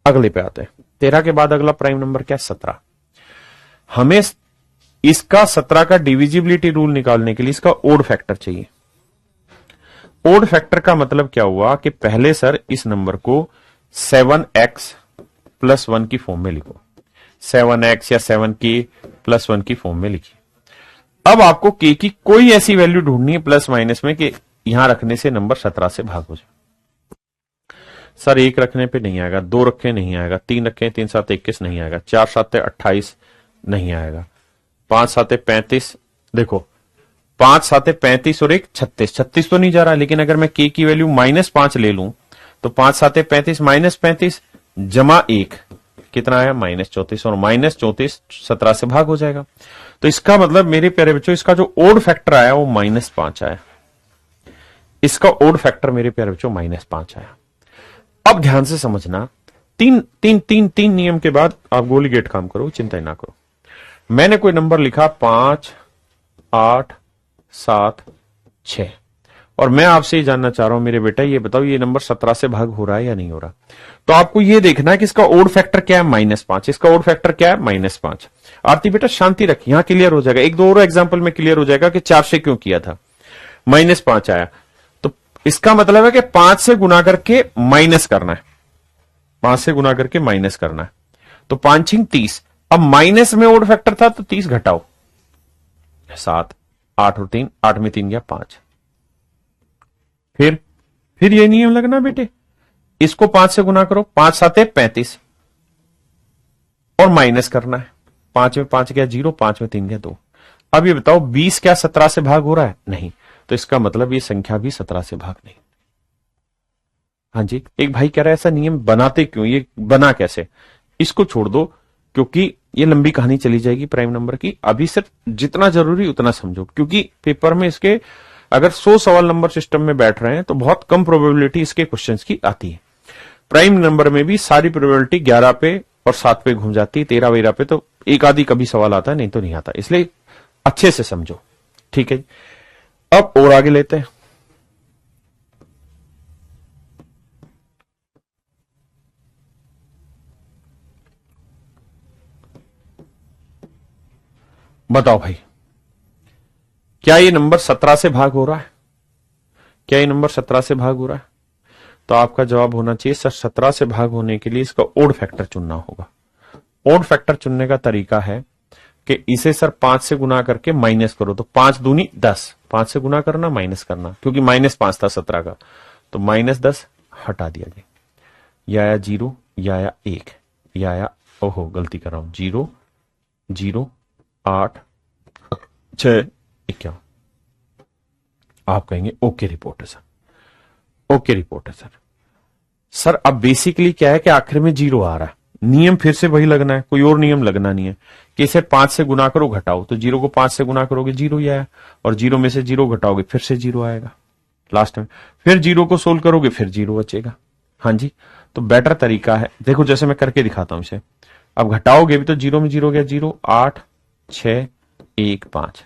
अगले पे आते हैं, 13 के बाद अगला प्राइम नंबर क्या है? 17। हमें इसका 17 का डिविजिबिलिटी रूल निकालने के लिए इसका ओड फैक्टर चाहिए। ओड फैक्टर का मतलब क्या हुआ कि पहले सर इस नंबर को 7x प्लस 1 की फॉर्म में लिखो, 7x या 7k प्लस 1 की फॉर्म में लिखिए। अब आपको k की कोई ऐसी वैल्यू ढूंढनी है प्लस माइनस में कि यहां रखने से नंबर 17 से भाग हो जाए। सर 1 रखने पे नहीं आएगा, 2 रखे नहीं आएगा, 3 रखे 3 7 21 नहीं आएगा, 4 7 28 नहीं आएगा, 5 7 35, देखो 5 7 35 और 1 36, 36 तो नहीं जा रहा, लेकिन अगर मैं k की वैल्यू -5 ले लूं तो 5 7 35 -35 जमा 1 कितना आया? -34, और -34 17 से भाग हो जाएगा। तो इसका मतलब मेरे प्यारे बच्चों इसका जो ओड फैक्टर आया वो -5 आया, इसका ओड फैक्टर मेरे प्यारे बच्चों -5 आया। अब ध्यान से समझना, तीन नियम के बाद आप गोली गेट काम करो, चिंता ही ना करो। मैंने कोई नंबर लिखा 5 8 7 6, और मैं आपसे ये जानना चाह रहा हूं मेरे बेटा ये बताओ ये नंबर 17 से भाग हो रहा है या नहीं हो रहा? तो आपको ये देखना है कि इसका ओड फैक्टर क्या है? -5। इसका ओड फैक्टर क्या है? -5। आरती बेटा शांति रख, यहां क्लियर हो जाएगा। एक दो और एग्जाम्पल में क्लियर हो जाएगा कि 4 से क्यों किया था, -5 आया। तो इसका मतलब है कि 5 से गुना करके माइनस करना है, 5 से गुना करके माइनस करना है। तो 5 6 30, अब माइनस में ओड फैक्टर था तो 30 घटाओ 7, 8 और 3, 8 में 3 गया 5। फिर ये नियम लगना बेटे, इसको 5 से गुना करो, 5 7 35 और माइनस करना है, 5 में 5 गया 0, 5 में 3 गया 2। अब ये बताओ 20 क्या 17 से भाग हो रहा है? नहीं, तो इसका मतलब ये संख्या भी 17 से भाग नहीं। हाँ जी, एक भाई कह रहा है ऐसा नियम बनाते क्यों, ये बना कैसे? इसको छोड़ दो क्योंकि ये लंबी कहानी चली जाएगी प्राइम नंबर की। अभी सिर्फ जितना जरूरी उतना समझो, क्योंकि पेपर में इसके अगर 100 सवाल नंबर सिस्टम में बैठ रहे हैं तो बहुत कम प्रोबेबिलिटी इसके क्वेश्चंस की आती है। प्राइम नंबर में भी सारी प्रोबेबिलिटी 11 पे और 7 पे घूम जाती है, 13 13 पे तो एक आधी कभी सवाल आता है, नहीं तो नहीं आता, इसलिए अच्छे से समझो, ठीक है। अब और आगे लेते हैं, बताओ भाई क्या ये नंबर 17 से भाग हो रहा है? क्या ये नंबर 17 से भाग हो रहा है? तो आपका जवाब होना चाहिए सर 17 से भाग होने के लिए इसका ओड फैक्टर चुनना होगा। ओड फैक्टर चुनने का तरीका है कि इसे सर 5 से गुना करके माइनस करो, तो 5 दूनी 10, 5 से गुना करना माइनस करना, क्योंकि -5 था 17 का, तो -10 हटा दिया गया, या आया 0 या आया 1 या आया, ओहो गलती कर रहा हूं, 0 0 8 6 51। आप कहेंगे ओके रिपोर्ट है सर, ओके रिपोर्ट है सर। सर अब बेसिकली क्या है कि आखिर में 0 आ रहा है, नियम फिर से वही लगना है, कोई और नियम लगना नहीं है कि इसे 5 से गुना करो घटाओ, तो 0 को 5 से गुना करोगे 0 ही आया, और 0 में से 0 घटाओगे फिर से 0 आएगा लास्ट में, फिर 0 को सोल्व करोगे फिर 0 बचेगा। हाँ जी, तो बेटर तरीका है, देखो जैसे मैं करके दिखाता हूं इसे, अब घटाओगे भी तो 0 में 0 गया 0, 8 6 1 5,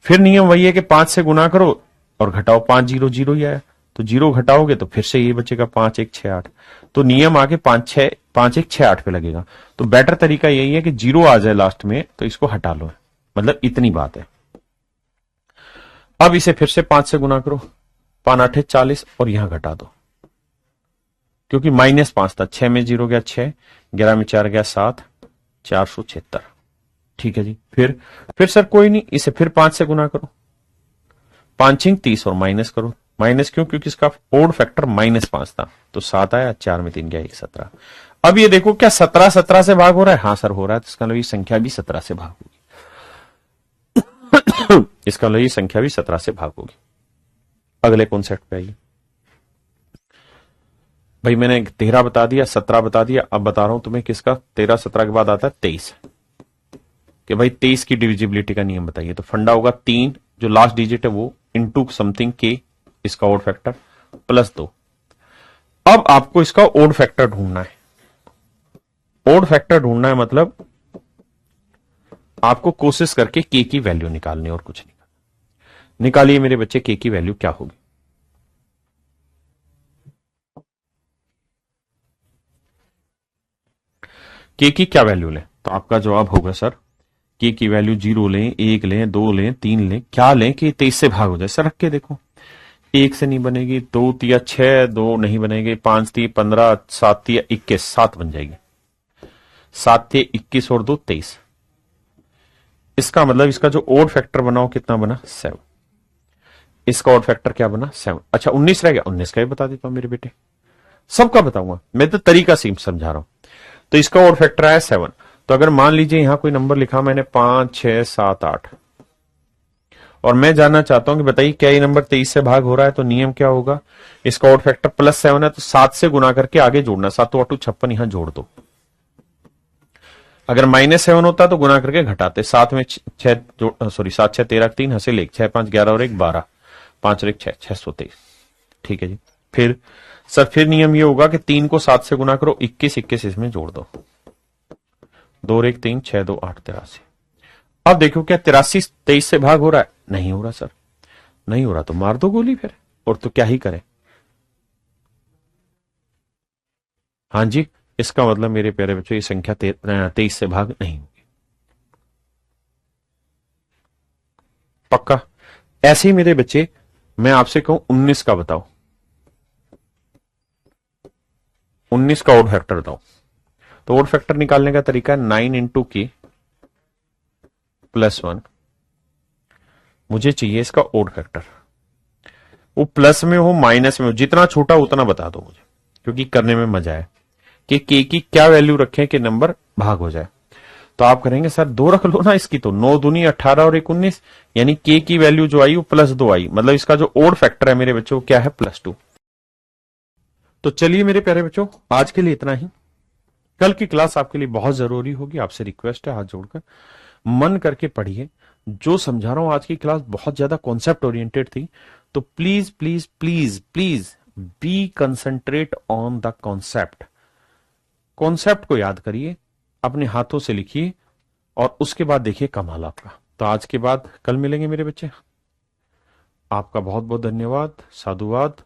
फिर नियम वही है कि 5 से गुना करो और घटाओ, 5 0 0 ही आया, तो 0 घटाओगे तो फिर से ये बचेगा 5 1 6 8, तो नियम आगे 5 1 6 8 पे लगेगा। तो बेटर तरीका यही है कि 0 आ जाए लास्ट में तो इसको हटा लो, मतलब इतनी बात है। अब इसे फिर से 5 से गुना करो, 5 8 40 और यहां घटा दो, क्योंकि -5 था, 6 में 0 गया 6, 11 में 4 गया 7, 476। ठीक है जी, फिर सर कोई नहीं, इसे फिर 5 से गुना करो, 5 6 30 और माइनस करो, माइनस क्यों? क्योंकि इसका ओड फैक्टर -5 था, तो 7 आया, 4 में 3 गया 1 17। अब ये देखो क्या 17 17 से भाग हो रहा है? हाँ सर हो रहा है, तो इसका मतलब ये संख्या भी 17 से भाग होगी। इसका मतलब ये संख्या भी 17 से भाग होगी। अगले कॉन्सेप्ट पे आइए, भाई मैंने 13 बता दिया, 17 बता दिया, अब बता रहा हूं तुम्हें किसका 13 17 के बाद आता है 23, कि भाई 23 की डिविजिबिलिटी का नियम बताइए। तो फंडा होगा 3 जो लास्ट डिजिट है वो इंटू समथिंग के, इसका ओड फैक्टर प्लस 2। अब आपको इसका ओड फैक्टर ढूंढना है। ओड फैक्टर ढूंढना है मतलब आपको कोशिश करके के की वैल्यू निकालनी और कुछ नहीं। निकालिए मेरे बच्चे के की वैल्यू क्या होगी। के की क्या वैल्यू लें? तो आपका जवाब होगा सर के की वैल्यू 0 लें, 1 लें, 2 लें, 3 लें, क्या लें कि 23 से भाग हो जाए। सर रख के देखो, 1 से नहीं बनेगी, 2 तिया 6, 2 नहीं बनेगी, 5 तिया 15, 7 तिया 21, 7 बन जाएगी, 7 तिया 21 और 2 23। इसका मतलब इसका जो ओड फैक्टर बनाओ कितना बना 7। इसका ओड फैक्टर क्या बना 7। अच्छा 19 रह गया, 19 का ही बता देता हूं मेरे बेटे, सबका बताऊंगा मैं, तो तरीका से समझा रहा हूं। तो इसका ओड फैक्टर आया 7। तो अगर मान लीजिए यहां कोई नंबर लिखा मैंने 5 6 7 8 और मैं जानना चाहता हूं कि बताइए क्या ये नंबर 23 से भाग हो रहा है, तो नियम क्या होगा, इसका ओड फैक्टर +7 है तो 7 से गुना करके आगे जोड़ना, 7 8 56 यहां जोड़ दो। अगर -7 होता तो गुना करके घटाते, 7 में 6 सॉरी 7 6 13 3 हंसे 1 6 5 11 और 1 12, 5 और 1 6 623। ठीक है जी। फिर सर फिर नियम ये होगा कि 3 को 7 से गुना करो, 21 21 इसमें जोड़ दो, 2 और 1 3 6 2 8 83। अब देखो क्या 83 23 से भाग हो रहा है? नहीं हो रहा सर, नहीं हो रहा तो मार दो गोली फिर, और तो क्या ही करें। हाँ जी, इसका मतलब मेरे प्यारे बच्चों ये संख्या 23 से भाग नहीं होगी, पक्का। ऐसे ही मेरे बच्चे मैं आपसे कहूं 19 का बताओ, 19 का ओड फैक्टर बताओ। तो ओड फैक्टर निकालने का तरीका 9 इंटू के +1। मुझे चाहिए इसका ओड फैक्टर, वो प्लस में हो माइनस में हो, जितना छोटा उतना बता दो मुझे, क्योंकि करने में मजा है कि के की क्या वैल्यू रखें कि नंबर भाग हो जाए। तो आप करेंगे सर 2 रख लो ना इसकी, तो 9 दूनी 18 और 1 19, यानी के की वैल्यू जो आई वो +2 आई, मतलब इसका जो ओड फैक्टर है मेरे बच्चों क्या है +2। तो चलिए मेरे प्यारे बच्चों आज के लिए इतना ही। कल की क्लास आपके लिए बहुत जरूरी होगी, आपसे रिक्वेस्ट है हाथ जोड़कर मन करके पढ़िए। जो समझा रहा हूं आज की क्लास बहुत ज्यादा कॉन्सेप्ट ओरिएंटेड थी, तो please please please please be concentrate on the concept. Concept को याद करिए, अपने हाथों से लिखिए और उसके बाद देखिए कमाल आपका। तो आज के बाद कल मिलेंगे मेरे बच्चे। आपका बहुत बहुत धन्यवाद, साधुवाद।